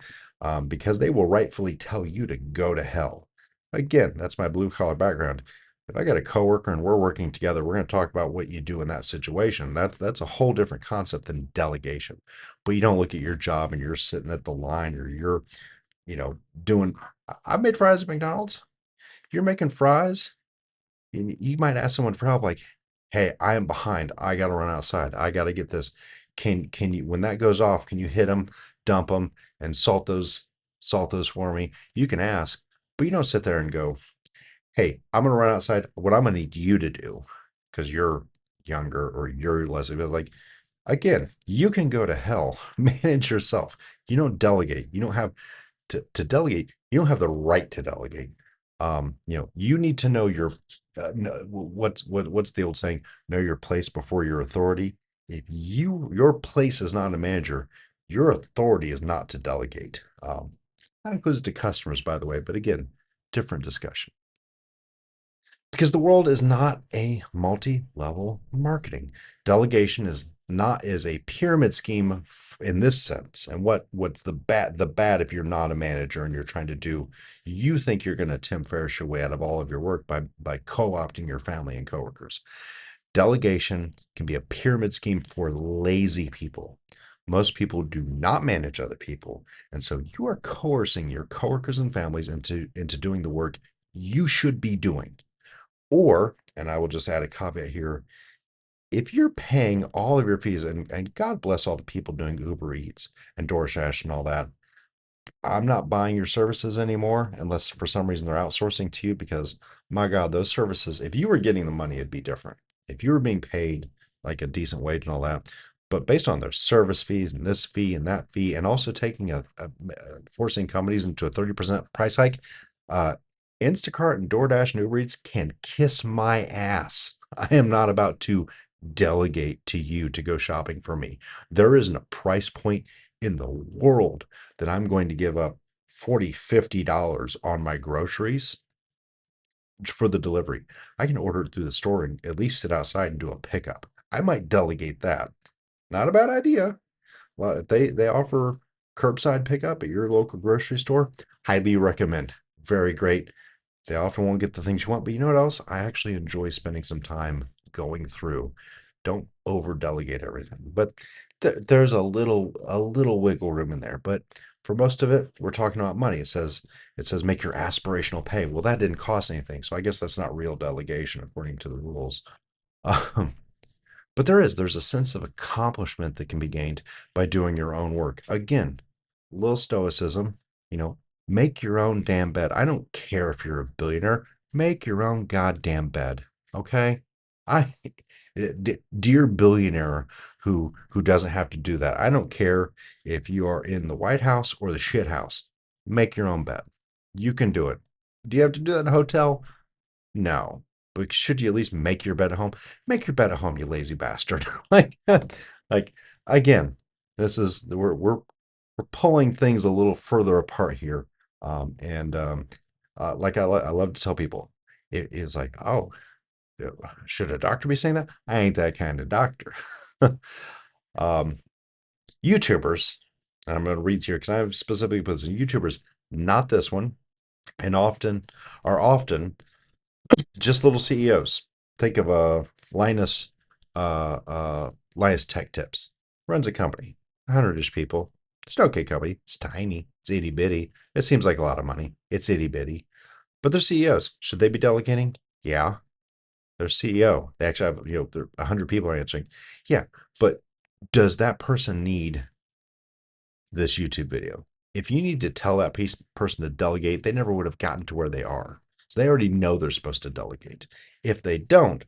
because they will rightfully tell you to go to hell. Again, that's my blue collar background. If I got a coworker and we're working together, we're going to talk about what you do in that situation. That's a whole different concept than delegation. But you don't look at your job and you're sitting at the line, or you're, doing. I've made fries at McDonald's. You're making fries, and you might ask someone for help, like, hey, I am behind, I got to run outside, I got to get this. Can you, when that goes off, can you hit them, dump them, and salt those for me? You can ask, but you don't sit there and go, hey, I'm going to run outside. What I'm going to need you to do, because you're younger or you're less, like, again, you can go to hell. Manage yourself. You don't delegate. You don't have to delegate. You don't have the right to delegate. You need to know what's the old saying? Know your place before your authority. If your place is not a manager, your authority is not to delegate. That includes to customers, by the way, but again, different discussion. Because the world is not a multi-level marketing. Delegation is a pyramid scheme in this sense. And what's the bad if you're not a manager and you're trying to do, you think you're going to Tim Ferriss your way out of all of your work by co-opting your family and coworkers. Delegation can be a pyramid scheme for lazy people. Most people do not manage other people, and so you are coercing your coworkers and families into doing the work you should be doing. Or, and I will just add a caveat here, if you're paying all of your fees, and God bless all the people doing Uber Eats and DoorDash and all that, I'm not buying your services anymore unless for some reason they're outsourcing to you, because my God, those services, if you were getting the money, it'd be different. If you were being paid like a decent wage and all that, but based on their service fees and this fee and that fee, and also taking forcing companies into a 30% price hike, uh, Instacart and DoorDash and Uber Eats can kiss my ass. I am not about to delegate to you to go shopping for me. There isn't a price point in the world that I'm going to give up $40, $50 on my groceries for the delivery. I can order it through the store and at least sit outside and do a pickup. I might delegate that. Not a bad idea. Well, if they offer curbside pickup at your local grocery store, highly recommend. Very great. They often won't get the things you want, but you know what else? I actually enjoy spending some time going through. Don't over delegate everything, but there's a little wiggle room in there. But for most of it, we're talking about money. It says make your aspirational pay. Well, that didn't cost anything, so I guess that's not real delegation according to the rules. Um, but there's a sense of accomplishment that can be gained by doing your own work. Again, little stoicism, you know, make your own damn bed. I don't care if you're a billionaire, make your own goddamn bed. Okay? I dear billionaire who doesn't have to do that. I don't care if you are in the White House or the shit house. Make your own bed. You can do it. Do you have to do that in a hotel? No. But should you at least make your bed at home? Make your bed at home, you lazy bastard. Like again, this is we're pulling things a little further apart here. And like I love to tell people, it is like, oh, should a doctor be saying that? I ain't that kind of doctor. um, YouTubers, and I'm going to read here because I have specifically put this in YouTubers, not this one, and often just little CEOs. Think of Linus, Linus Tech Tips. Runs a company, 100-ish people. It's an okay company. It's tiny. It's itty bitty. It seems like a lot of money. It's itty bitty. But they're CEOs. Should they be delegating? Yeah. They're CEO. They actually have, they're 100 people are answering. Yeah. But does that person need this YouTube video? If you need to tell that person to delegate, they never would have gotten to where they are. So they already know they're supposed to delegate. If they don't,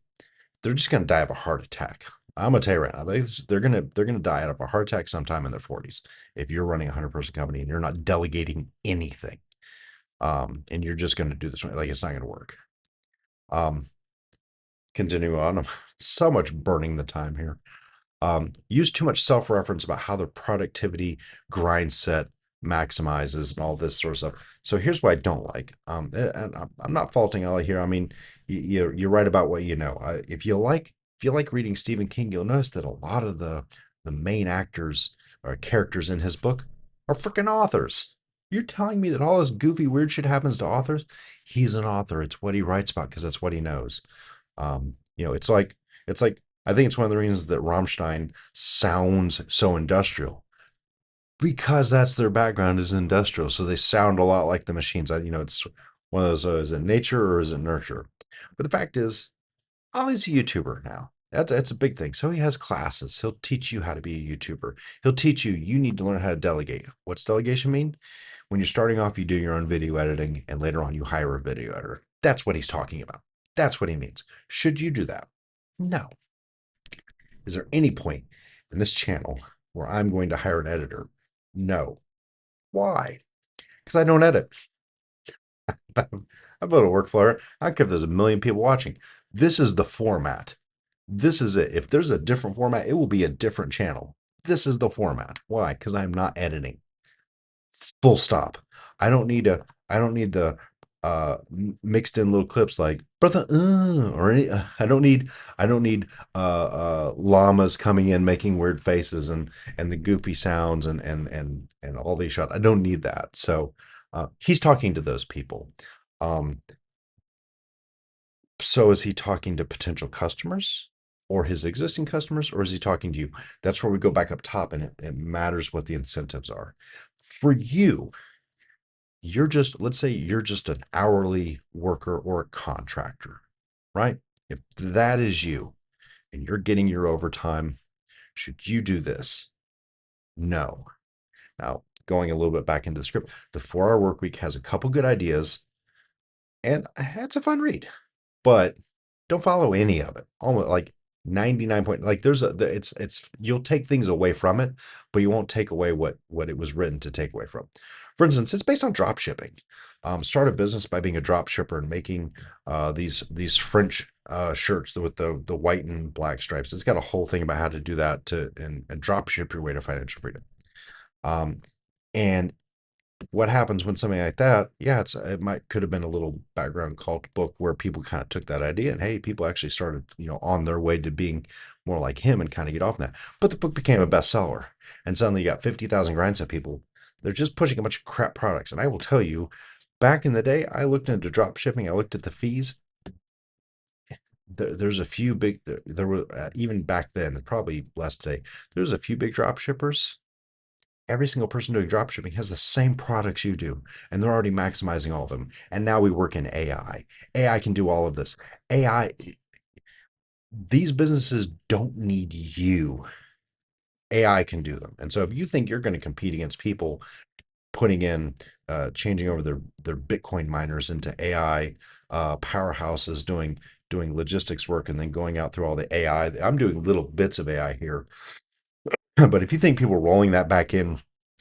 they're just going to die of a heart attack. I'm gonna tell you right now, they're gonna die out of a heart attack sometime in their 40s. If you're running a 100-person company and you're not delegating anything, and you're just gonna do this, like it's not gonna work. Um, Continue on. I'm so much burning the time here. Use too much self-reference about how the productivity grind set maximizes and all this sort of stuff. So here's what I don't like. And I'm not faulting Ellie here. I mean, you're right about what you know. If you like reading Stephen King, you'll notice that a lot of the main actors or characters in his book are freaking authors. You're telling me that all this goofy weird shit happens to authors? He's an author. It's what he writes about because that's what he knows. It's like I think it's one of the reasons that Rammstein sounds so industrial because that's their background is industrial. So they sound a lot like the machines. It's one of those, is it nature or is it nurture? But the fact is, Ollie's a YouTuber now. That's a big thing. So he has classes. He'll teach you how to be a YouTuber. He'll teach you need to learn how to delegate. What's delegation mean? When you're starting off, you do your own video editing, and later on, you hire a video editor. That's what he's talking about. That's what he means. Should you do that? No. Is there any point in this channel where I'm going to hire an editor? No. Why? Because I don't edit. I put a workflow. I don't care if there's a million people watching. This is the format. This is it. If there's a different format, it will be a different channel. This is the format. Why? Because I'm not editing. Full stop. I don't need the mixed in little clips like brother or any I don't need llamas coming in making weird faces and the goofy sounds and all these shots. I don't need that. So he's talking to those people. Um, so is he talking to potential customers or his existing customers, or is he talking to you? That's where we go back up top, and it matters what the incentives are. For you, let's say you're just an hourly worker or a contractor, right? If that is you and you're getting your overtime, should you do this? No. Now, going a little bit back into the script, the 4-Hour Workweek has a couple good ideas, and it's a fun read, but don't follow any of it. Almost like 99 point, like it's you'll take things away from it, but you won't take away what it was written to take away from. For instance, it's based on drop shipping. Start a business by being a drop shipper and making these French shirts with the white and black stripes. It's got a whole thing about how to do that and drop ship your way to financial freedom. Um, and what happens when something like that? Yeah, it might could have been a little background cult book where people kind of took that idea and hey, people actually started on their way to being more like him and kind of get off that. But the book became a bestseller, and suddenly you got 50,000 grindset people. They're just pushing a bunch of crap products, and I will tell you, back in the day, I looked into drop shipping. I looked at the fees. There's a few big. There were even back then, probably less today. There's a few big drop shippers. Every single person doing dropshipping has the same products you do, and they're already maximizing all of them. And now we work in AI. AI can do all of this. AI, these businesses don't need you. AI can do them. And so if you think you're going to compete against people putting in, changing over their Bitcoin miners into AI powerhouses, doing logistics work, and then going out through all the AI, I'm doing little bits of AI here. But if you think people rolling that back in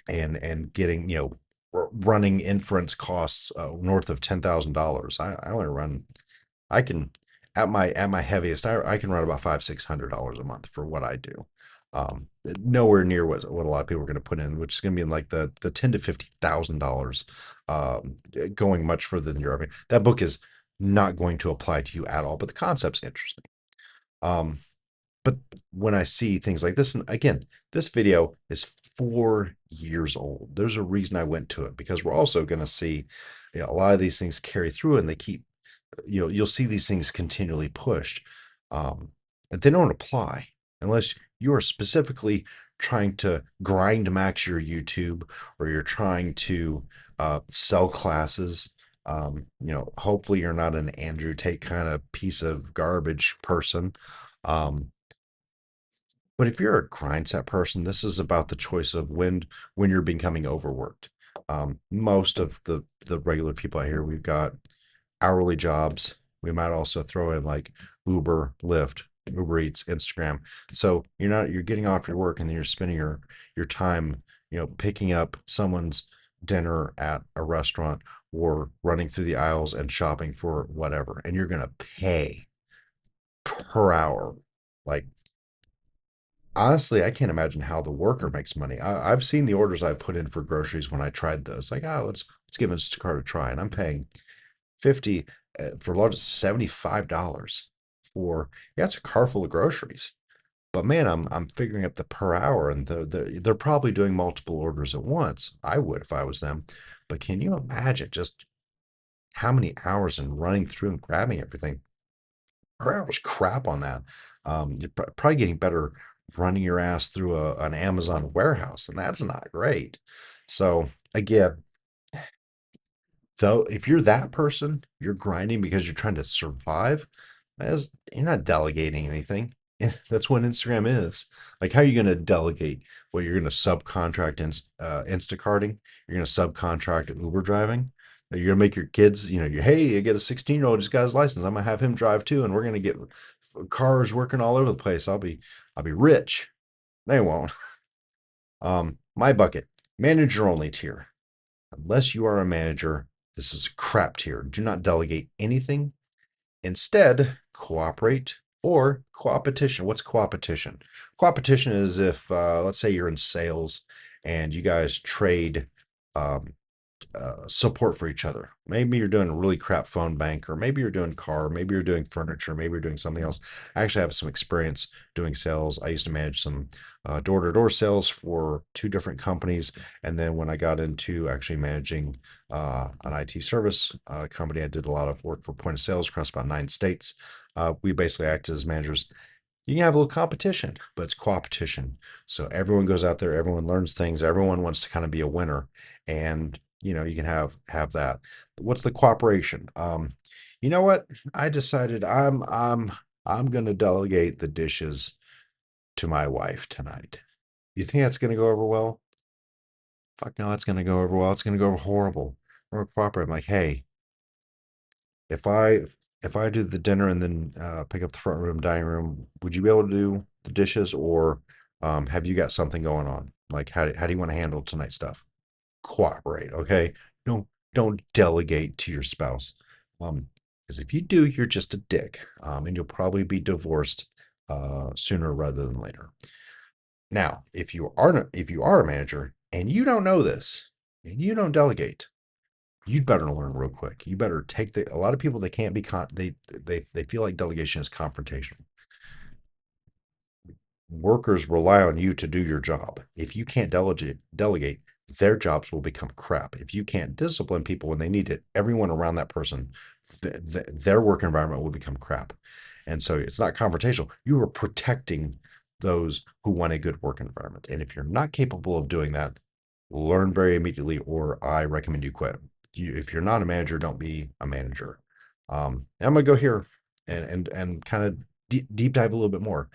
and getting running inference costs north of $10,000, I only run I can at my heaviest I can run about $500-600 a month for what I do. Nowhere near what a lot of people are going to put in, which is going to be in like the $10,000 to $50,000, going much further than you're. That book is not going to apply to you at all, but the concept's interesting. Um, but when I see things like this, and again, this video is 4 years old. There's a reason I went to it because we're also going to see a lot of these things carry through and they keep, you'll see these things continually pushed. And they don't apply unless you are specifically trying to grind max your YouTube or you're trying to sell classes. Hopefully you're not an Andrew Tate kind of piece of garbage person. Um, but if you're a grind set person, this is about the choice of when you're becoming overworked. Most of the regular people out here, we've got hourly jobs. We might also throw in like Uber, Lyft, Uber Eats, Instagram. So you're getting off your work and then you're spending your time, picking up someone's dinner at a restaurant or running through the aisles and shopping for whatever. And you're gonna pay per hour. Like honestly, I can't imagine how the worker makes money. I've seen the orders I've put in for groceries when I tried those. Like, oh, let's give Instacart a try, and I'm paying 50 for large $75 for yeah, it's a car full of groceries. But man, I'm figuring up the per hour, and they're probably doing multiple orders at once. I would if I was them. But can you imagine just how many hours and running through and grabbing everything? Per hour's crap on that. You're probably getting better running your ass through an Amazon warehouse, and that's not great. So again, though, if you're that person, you're grinding because you're trying to survive, as you're not delegating anything. That's what Instagram is. Like, how are you going to delegate? Well, you're going to subcontract Instacarting. You're going to subcontract Uber driving. You're going to make your kids, hey, you get a 16-year-old just got his license. I'm going to have him drive too, and we're going to get cars working all over the place. I'll be rich. They won't. My bucket, manager only tier. Unless you are a manager, this is a crap tier. Do not delegate anything. Instead, cooperate or coopetition. What's coopetition? Coopetition is if, let's say, you're in sales and you guys trade um, support for each other. Maybe you're doing a really crap phone bank, or maybe you're doing car, maybe you're doing furniture, maybe you're doing something else. I actually have some experience doing sales. I used to manage some door-to-door sales for two different companies, and then when I got into actually managing an IT service company, I did a lot of work for point of sales across about 9 states. We basically acted as managers. You can have a little competition, but it's competition. So everyone goes out there, everyone learns things, everyone wants to kind of be a winner, and you can have that. What's the cooperation? You know what? I decided I'm gonna delegate the dishes to my wife tonight. You think that's gonna go over well? Fuck no, it's gonna go over well. It's gonna go over horrible. We're gonna cooperate. I'm like, hey, if I do the dinner and then pick up the front room, dining room, would you be able to do the dishes, or have you got something going on? Like, how do you want to handle tonight's stuff? cooperate. Okay, don't delegate to your spouse. Because if you do, you're just a dick, and you'll probably be divorced sooner rather than later. Now, if you are a manager and you don't know this and you don't delegate, you'd better learn real quick. You better take a lot of people, they can't be they feel like delegation is confrontational. Workers rely on you to do your job. If you can't delegate, their jobs will become crap. If you can't discipline people when they need it, everyone around that person, their work environment will become crap. And so it's not confrontational. You are protecting those who want a good work environment. And if you're not capable of doing that, learn very immediately, or I recommend you quit. If you're not a manager, don't be a manager. I'm gonna go here and kind of deep dive a little bit more.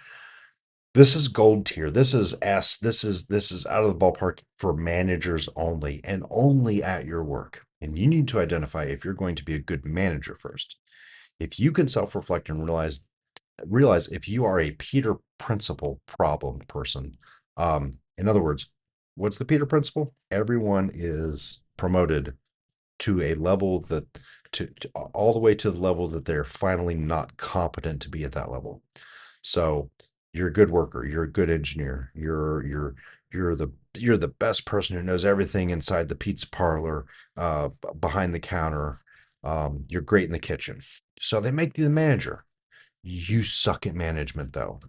This is gold tier. This is S. This is out of the ballpark for managers only, and only at your work. And you need to identify if you're going to be a good manager first. If you can self-reflect and realize if you are a Peter Principle problem person. In other words, what's the Peter Principle? Everyone is promoted to a level that to all the way to the level that they're finally not competent to be at that level. So you're a good worker, you're a good engineer, you're the best person who knows everything inside the pizza parlor, behind the counter. You're great in the kitchen. So they make you the manager. You suck at management though.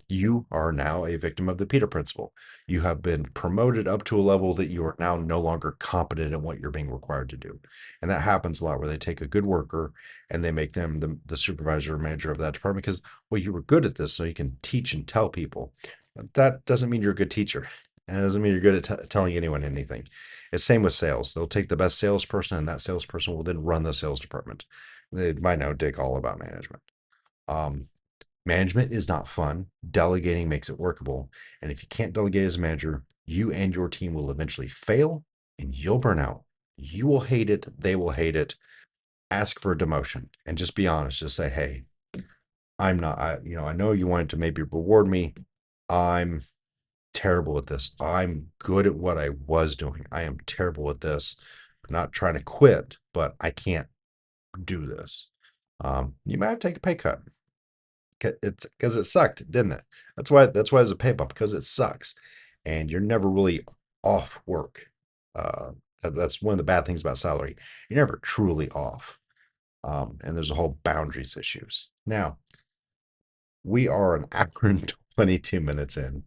You are now a victim of the Peter Principle. You have been promoted up to a level that you are now no longer competent in what you're being required to do. And that happens a lot where they take a good worker and they make them the supervisor or manager of that department because, well, you were good at this, so you can teach and tell people. But that doesn't mean you're a good teacher. And it doesn't mean you're good at telling anyone anything. It's same with sales. They'll take the best salesperson, and that salesperson will then run the sales department. They might know dick all about management. Um, Management is not fun. Delegating makes it workable. And if you can't delegate as a manager, you and your team will eventually fail and you'll burn out. You will hate it. They will hate it. Ask for a demotion and just be honest. Just say, hey, I'm not, I know you wanted to maybe reward me. I'm terrible at this. I'm good at what I was doing. I am terrible at this. I'm not trying to quit, but I can't do this. You might have to take a pay cut. It's because it sucked, didn't it? That's why it's a pay bump, because it sucks, and you're never really off work. Uh, that's one of the bad things about salary. You're never truly off, and there's a whole boundaries issues. Now we are an hour and 22 minutes in.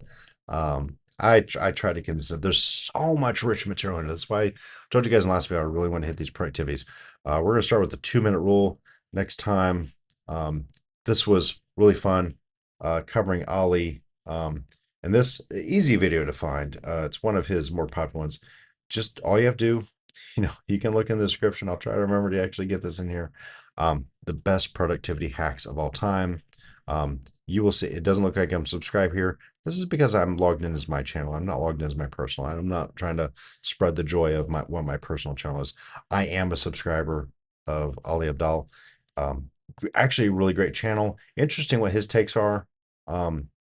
I try to condense it. There's so much rich material in it. That's why I told you guys in the last video I really want to hit these productivities. We're gonna start with the 2-minute rule next time. This was really fun, covering Ali. And this easy video to find. It's one of his more popular ones. Just all you have to do, you can look in the description. I'll try to remember to actually get this in here. The best productivity hacks of all time. You will see, it doesn't look like I'm subscribed here. This is because I'm logged in as my channel. I'm not logged in as my personal. I'm not trying to spread the joy of what my personal channel is. I am a subscriber of Ali Abdal. Actually, a really great channel. Interesting what his takes are.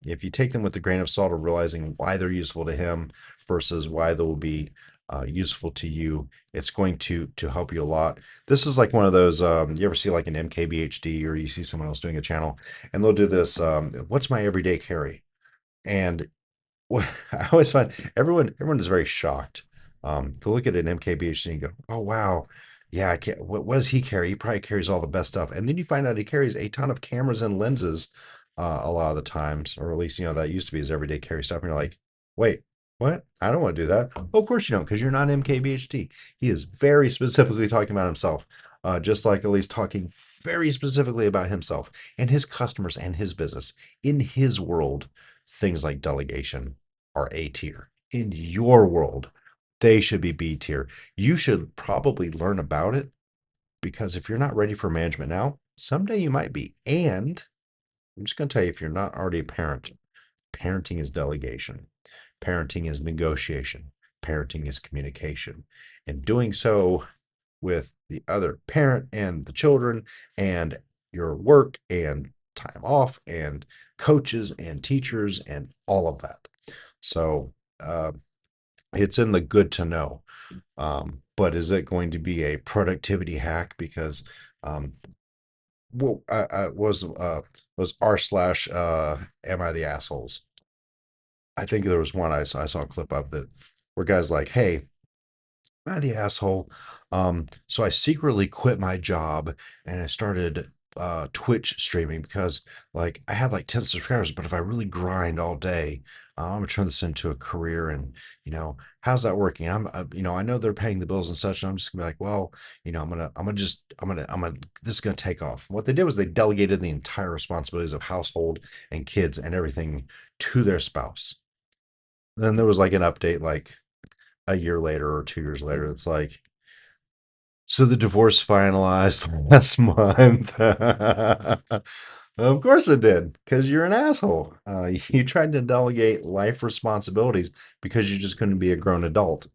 If you take them with a grain of salt of realizing why they're useful to him versus why they will be useful to you, it's going to help you a lot. This is like one of those, you ever see like an MKBHD, or you see someone else doing a channel and they'll do this, what's my everyday carry? And what I always find, everyone is very shocked to look at an MKBHD and go, oh wow, yeah, I can't, what does he carry? He probably carries all the best stuff. And then you find out he carries a ton of cameras and lenses a lot of the times, or at least that used to be his everyday carry stuff. And you're like, wait, what? I don't want to do that. Well, of course you don't, because you're not MKBHD. He is very specifically talking about himself, just like at least talking very specifically about himself and his customers and his business. In his world, things like delegation are A tier. In your world, they should be B tier. You should probably learn about it, because if you're not ready for management now, someday you might be. And I'm just going to tell you, if you're not already a parent, parenting is delegation. Parenting is negotiation. Parenting is communication. And doing so with the other parent and the children and your work and time off and coaches and teachers and all of that. So It's in the good to know. But is it going to be a productivity hack? Because um, well, I was r slash am I the assholes? I think there was one I saw a clip of that where guys like, hey, am I the asshole? So I secretly quit my job and I started Twitch streaming because like I had like 10 subscribers, but if I really grind all day, I'm gonna turn this into a career. And how's that working? I know they're paying the bills and such, and I'm just gonna be like, well, this is gonna take off. What they did was they delegated the entire responsibilities of household and kids and everything to their spouse. Then there was like an update like a year later or 2 years later. It's like, so the divorce finalized last month. Of course it did, because you're an asshole. You tried to delegate life responsibilities because you just couldn't be a grown adult.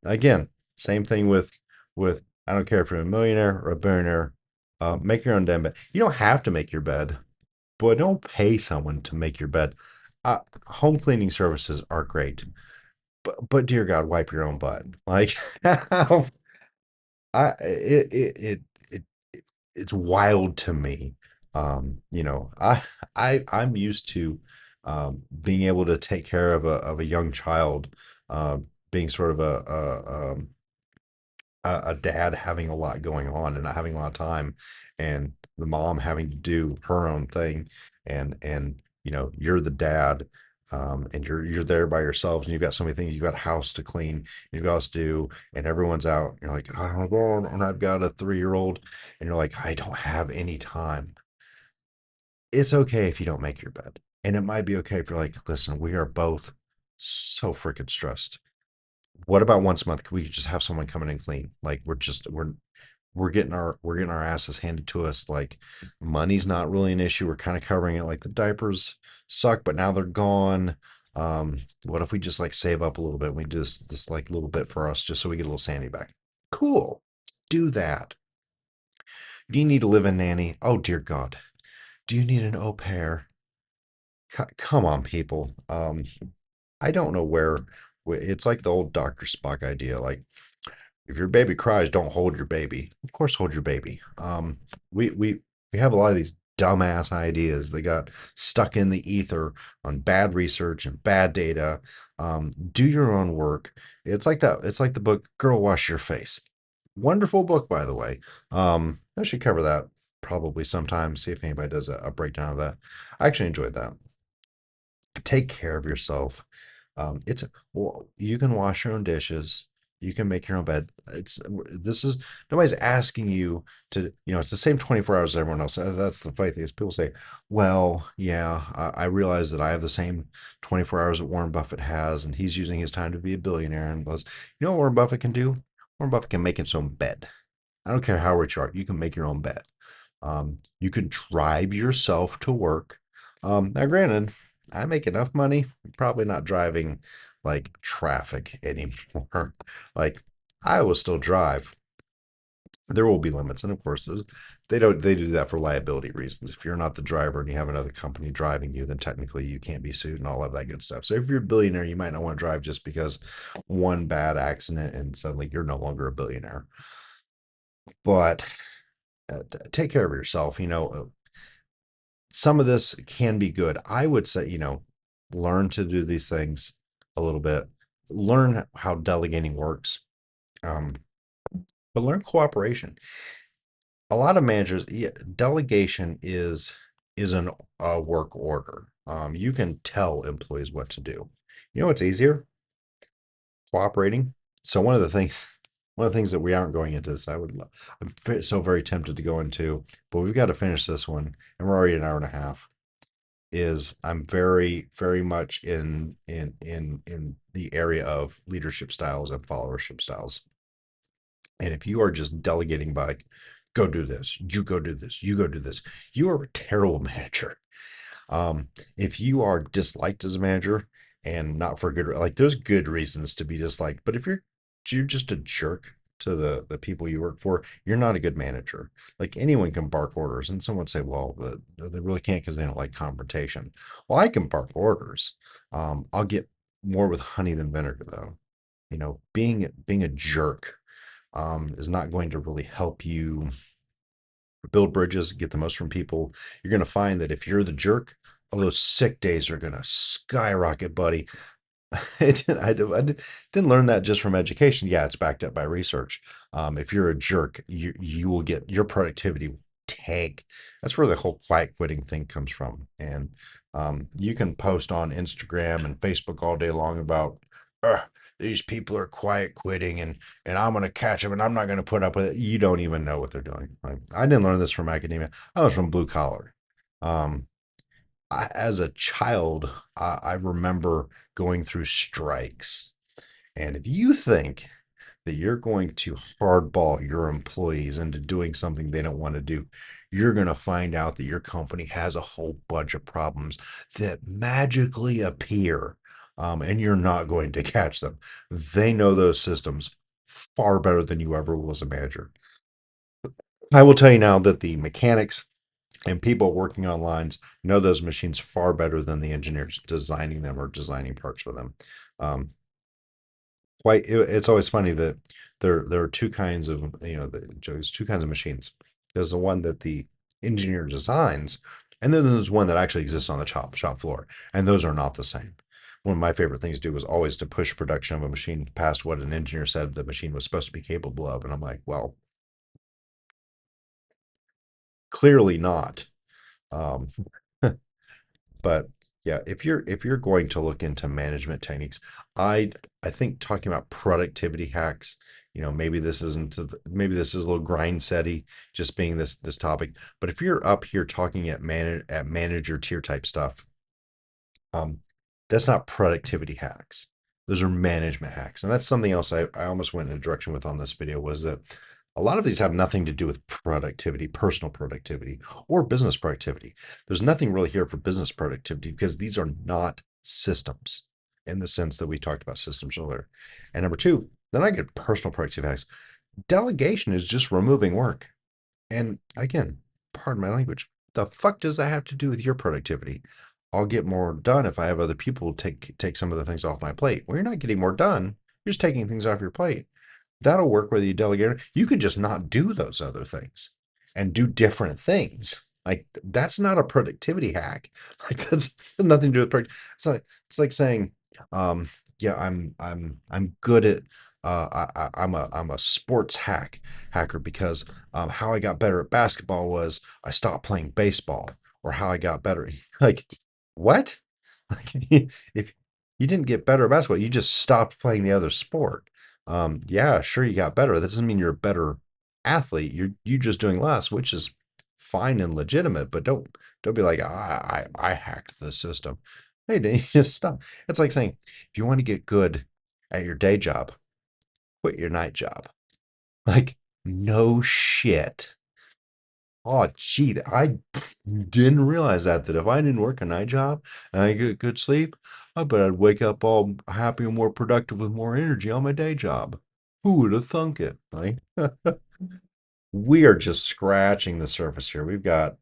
Again, same thing with I don't care if you're a millionaire or a billionaire. Make your own damn bed. You don't have to make your bed, but don't pay someone to make your bed. Home cleaning services are great, but dear God, wipe your own butt. Like I it it's wild to me. I'm used to being able to take care of a young child, uh, being sort of a dad having a lot going on and not having a lot of time, and the mom having to do her own thing, and you're the dad, and you're there by yourselves, and you've got so many things. You've got a house to clean, you've got to do, and everyone's out. You're like, oh my God, and I've got a 3-year old, and you're like, I don't have any time. It's okay if you don't make your bed, and it might be okay if you're like, listen, we are both so freaking stressed. What about once a month? Can we just have someone come in and clean? Like we're getting our asses handed to us. Like money's not really an issue. We're kind of covering it. Like the diapers suck, but now they're gone. What if we just like save up a little bit and we do this like little bit for us just so we get a little sanity back? Cool. Do that. Do you need a live-in nanny? Oh dear God. Do you need an au pair? Come on, people. I don't know where it's like the old Dr. Spock idea. Like if your baby cries, don't hold your baby. Of course, hold your baby. We have a lot of these dumbass ideas. They got stuck in the ether on bad research and bad data. Do your own work. It's like that. It's like the book "Girl, Wash Your Face." Wonderful book, by the way. I should cover that probably sometime. See if anybody does a breakdown of that. I actually enjoyed that. Take care of yourself. It's well, you can wash your own dishes. You can make your own bed. This is nobody's asking you to. It's the same 24 hours as everyone else. That's the funny thing is people say, "Well, yeah, I realize that I have the same 24 hours that Warren Buffett has, and he's using his time to be a billionaire." And buzz. You know what Warren Buffett can do? Warren Buffett can make his own bed. I don't care how rich you are. You can make your own bed. You can drive yourself to work. Now, granted, I make enough money, probably not driving like traffic anymore. Like, I will still drive. There will be limits, and of course, they do that for liability reasons. If you're not the driver and you have another company driving you, then technically you can't be sued and all of that good stuff. So if you're a billionaire, you might not want to drive just because one bad accident and suddenly you're no longer a billionaire. But take care of yourself. Some of this can be good. I would say, learn to do these things a little bit, learn how delegating works, um, but learn cooperation. A lot of managers, yeah, delegation is a work order. You can tell employees what to do. You know what's easier? Cooperating. So one of the things that we aren't going into this, I'm so very tempted to go into, but we've got to finish this one, and we're already an hour and a half. Is I'm very, very much in the area of leadership styles and followership styles. And if you are just delegating by go do this, you go do this, you go do this, you are a terrible manager. If you are disliked as a manager and not for good, like there's good reasons to be disliked, but if you're just a jerk to the people you work for, you're not a good manager. Like anyone can bark orders, and someone would say, well, they really can't because they don't like confrontation. Well, I can bark orders. I'll get more with honey than vinegar, though. Being a jerk is not going to really help you build bridges, get the most from people. You're going to find that if you're the jerk, all those sick days are going to skyrocket, buddy. I didn't learn that just from education. Yeah, it's backed up by research. If you're a jerk, you will get your productivity will tank. That's where the whole quiet quitting thing comes from. And you can post on Instagram and Facebook all day long about "Ugh, these people are quiet quitting and I'm going to catch them and I'm not going to put up with it. You don't even know what they're doing. I didn't learn this from academia. I was from blue collar. Um, as a child, I remember going through strikes. And if you think that you're going to hardball your employees into doing something they don't want to do, you're going to find out that your company has a whole bunch of problems that magically appear, and you're not going to catch them. They know those systems far better than you ever will as a manager. I will tell you now that the mechanics and people working on lines know those machines far better than the engineers designing them or designing parts for them. Um, it's always funny that there are two kinds of there's two kinds of machines. There's the one that the engineer designs, and then there's one that actually exists on the shop floor, and those are not the same. One of my favorite things to do was always to push production of a machine past what an engineer said the machine was supposed to be capable of, and I'm like, well, clearly not. Um, But yeah, if you're going to look into management techniques, I I think talking about productivity hacks, maybe this isn't maybe this is a little grind setty, just being this topic. But if you're up here talking at manager tier type stuff, um, that's not productivity hacks. Those are management hacks. And that's something else I almost went in a direction with on this video was that a lot of these have nothing to do with productivity, personal productivity, or business productivity. There's nothing really here for business productivity because these are not systems in the sense that we talked about systems earlier. And number two, then I get personal productivity hacks. Delegation is just removing work. And again, pardon my language. The fuck does that have to do with your productivity? I'll get more done if I have other people take some of the things off my plate. Well, you're not getting more done. You're just taking things off your plate. That'll work whether you delegate. You could just not do those other things and do different things. Like that's not a productivity hack. Like that's nothing to do with product. It's like saying, um, yeah, I'm good at I'm a sports hacker because how I got better at basketball was I stopped playing baseball, or how I got better. Like what? Like if you didn't get better at basketball, you just stopped playing the other sport. Yeah, sure you got better. That doesn't mean you're a better athlete. You're just doing less, which is fine and legitimate, but don't be like I hacked the system. Hey, then you just stop. It's like saying if you want to get good at your day job, quit your night job. Like, no shit. Oh, gee, I didn't realize that if I didn't work a night job and I get good sleep, I bet I'd wake up all happy and more productive with more energy on my day job. Who would have thunk it? Right? We are just scratching the surface here. We've got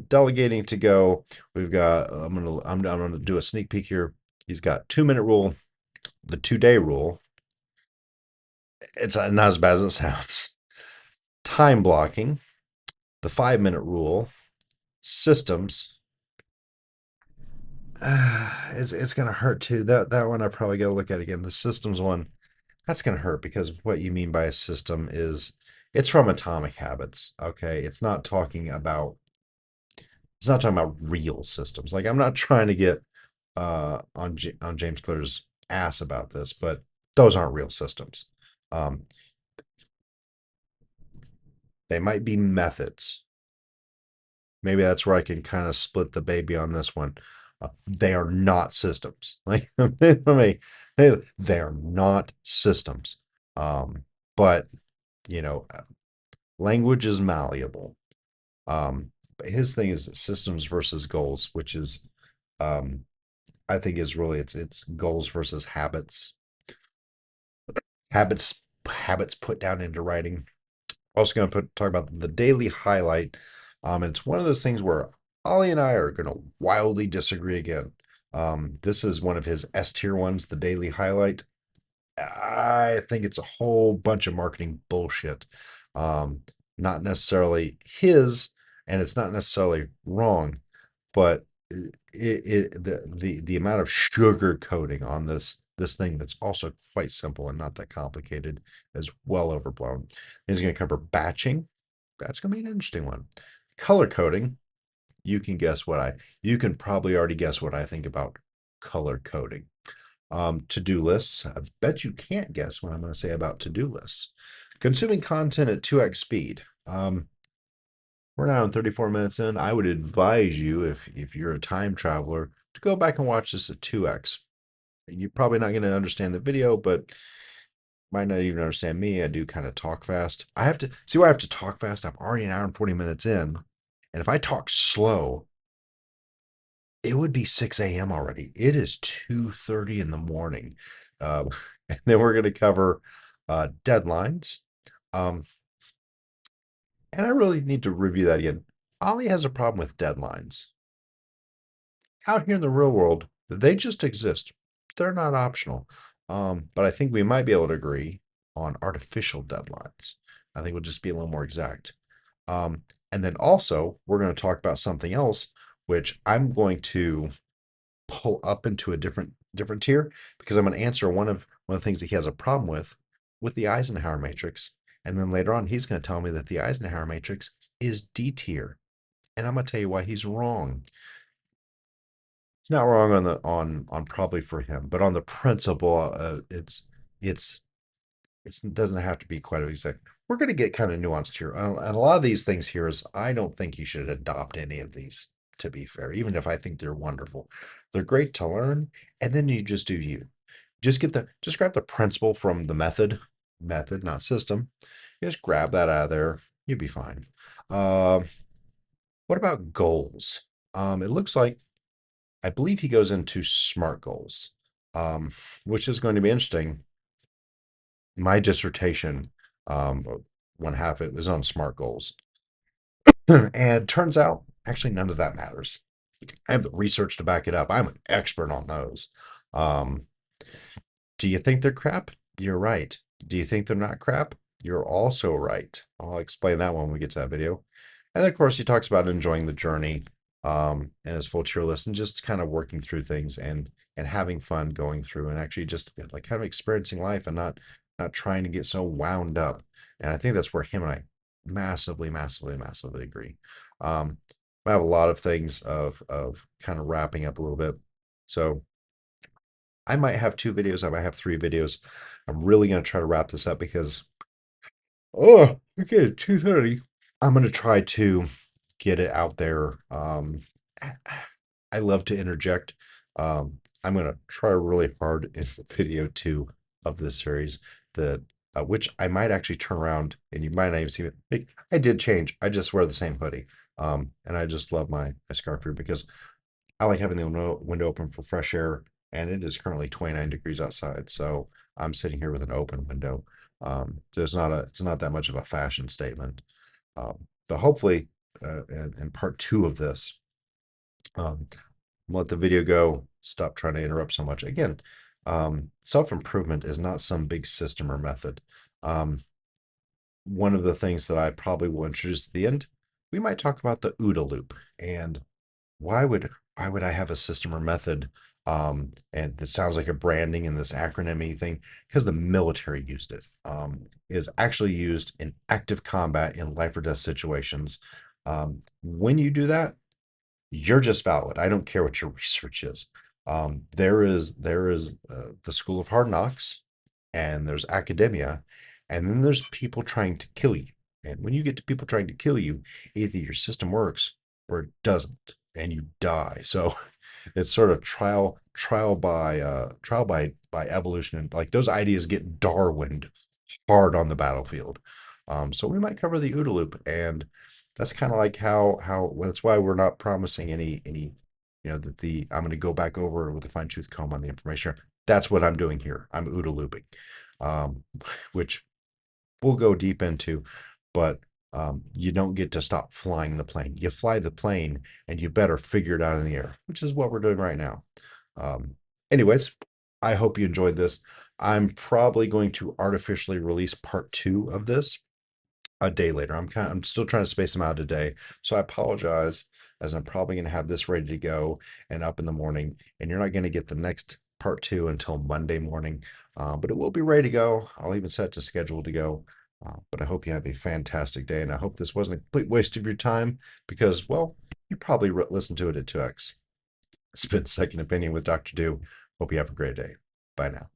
delegating to go. We've got I'm gonna do a sneak peek here. He's got 2 minute rule, the 2 day rule. It's not as bad as it sounds. Time blocking, the 5 minute rule, systems. It's gonna hurt too. That one I probably gotta look at again. The systems one, that's gonna hurt because what you mean by a system is it's from Atomic Habits. Okay, it's not talking about real systems. Like I'm not trying to get on James Clear's ass about this, but those aren't real systems. Um, they might be methods. Maybe that's where I can kind of split the baby on this one. They are not systems. Like I mean, they are not systems. Um, but you know, language is malleable. But his thing is systems versus goals, which is, um, I think is really it's goals versus habits. Habits put down into writing. Also going to talk about the daily highlight. It's one of those things where Ollie and I are going to wildly disagree again. This is one of his S tier ones, the daily highlight. I think it's a whole bunch of marketing bullshit. Um, Not necessarily his, and it's not necessarily wrong, but the amount of sugar coating on this thing that's also quite simple and not that complicated is well overblown. He's going to cover batching. That's going to be an interesting one. Color coding. You can probably already guess what I think about color coding. To-do lists. I bet you can't guess what I'm going to say about to-do lists. Consuming content at 2x speed. We're now 34 minutes in. I would advise you, if you're a time traveler, to go back and watch this at 2x. You're probably not going to understand the video, but might not even understand me. I do kind of talk fast. I have to see why I have to talk fast. I'm already an hour and 40 minutes in. And if I talk slow, it would be 6 a.m. already. It is 2:30 in the morning. And then we're going to cover deadlines. Um, and I really need to review that again. Ollie has a problem with deadlines. Out here in the real world, they just exist. They're not optional. But I think we might be able to agree on artificial deadlines. I think we'll just be a little more exact. And then also, we're going to talk about something else, which I'm going to pull up into a different tier because I'm going to answer one of the things that he has a problem with the Eisenhower matrix. And then later on, he's going to tell me that the Eisenhower matrix is D tier. And I'm going to tell you why he's wrong. He's not wrong on the on probably for him, but on the principle, it's it doesn't have to be quite exact. We're going to get kind of nuanced here. And a lot of these things here is I don't think you should adopt any of these, to be fair, even if I think they're wonderful. They're great to learn, and then you just do you. Just grab the principle from the method, not system. Just grab that out of there. You'll be fine. What about goals? It looks like I believe he goes into SMART goals, which is going to be interesting. My dissertation, one half it was on SMART goals. And turns out, actually, none of that matters. I have the research to back it up. I'm an expert on those. Um, do you think they're crap? You're right. Do you think they're not crap? You're also right. I'll explain that when we get to that video. And then, of course, he talks about enjoying the journey, and his full tier list, and just kind of working through things and having fun going through and actually just like kind of experiencing life and not trying to get so wound up. And I think that's where him and I massively agree. I have a lot of things of kind of wrapping up a little bit. So I might have 2 videos, I might have 3 videos. I'm really gonna try to wrap this up because okay, 2:30. I'm gonna try to get it out there. I love to interject. I'm gonna try really hard in video 2 of this series that which I might actually turn around and you might not even see it. I did change. I just wear the same hoodie. And I just love my scarf here because I like having the window open for fresh air, and it is currently 29 degrees outside. So I'm sitting here with an open window. So it's not that much of a fashion statement. But hopefully, in part 2 of this, let the video go. Stop trying to interrupt so much. Again, self-improvement is not some big system or method. One of the things that I probably will introduce at the end, we might talk about the OODA loop and why would I have a system or method? And it sounds like a branding and this acronym thing because the military used it. Is actually used in active combat in life or death situations. When you do that, you're just valid. I don't care what your research is. There is the School of Hard Knocks, and there's academia, and then there's people trying to kill you. And when you get to people trying to kill you, either your system works or it doesn't, and you die. So it's sort of trial by evolution, and like those ideas get Darwined hard on the battlefield. So we might cover the OODA loop, and that's kind of like how well, that's why we're not promising any that the I'm going to go back over with a fine tooth comb on the information. That's what I'm doing here. I'm OODA looping, um, which we'll go deep into, but you don't get to stop flying the plane. You fly the plane, and you better figure it out in the air, which is what we're doing right now. Anyways, I hope you enjoyed this. I'm probably going to artificially release part 2 of this a day later. I'm still trying to space them out today. So I apologize, as I'm probably going to have this ready to go and up in the morning, and you're not going to get the next part 2 until Monday morning. But it will be ready to go. I'll even set to schedule to go. But I hope you have a fantastic day, and I hope this wasn't a complete waste of your time because, well, you probably listened to it at 2x. It's been Second Opinion with Dr. Do. Hope you have a great day. Bye now.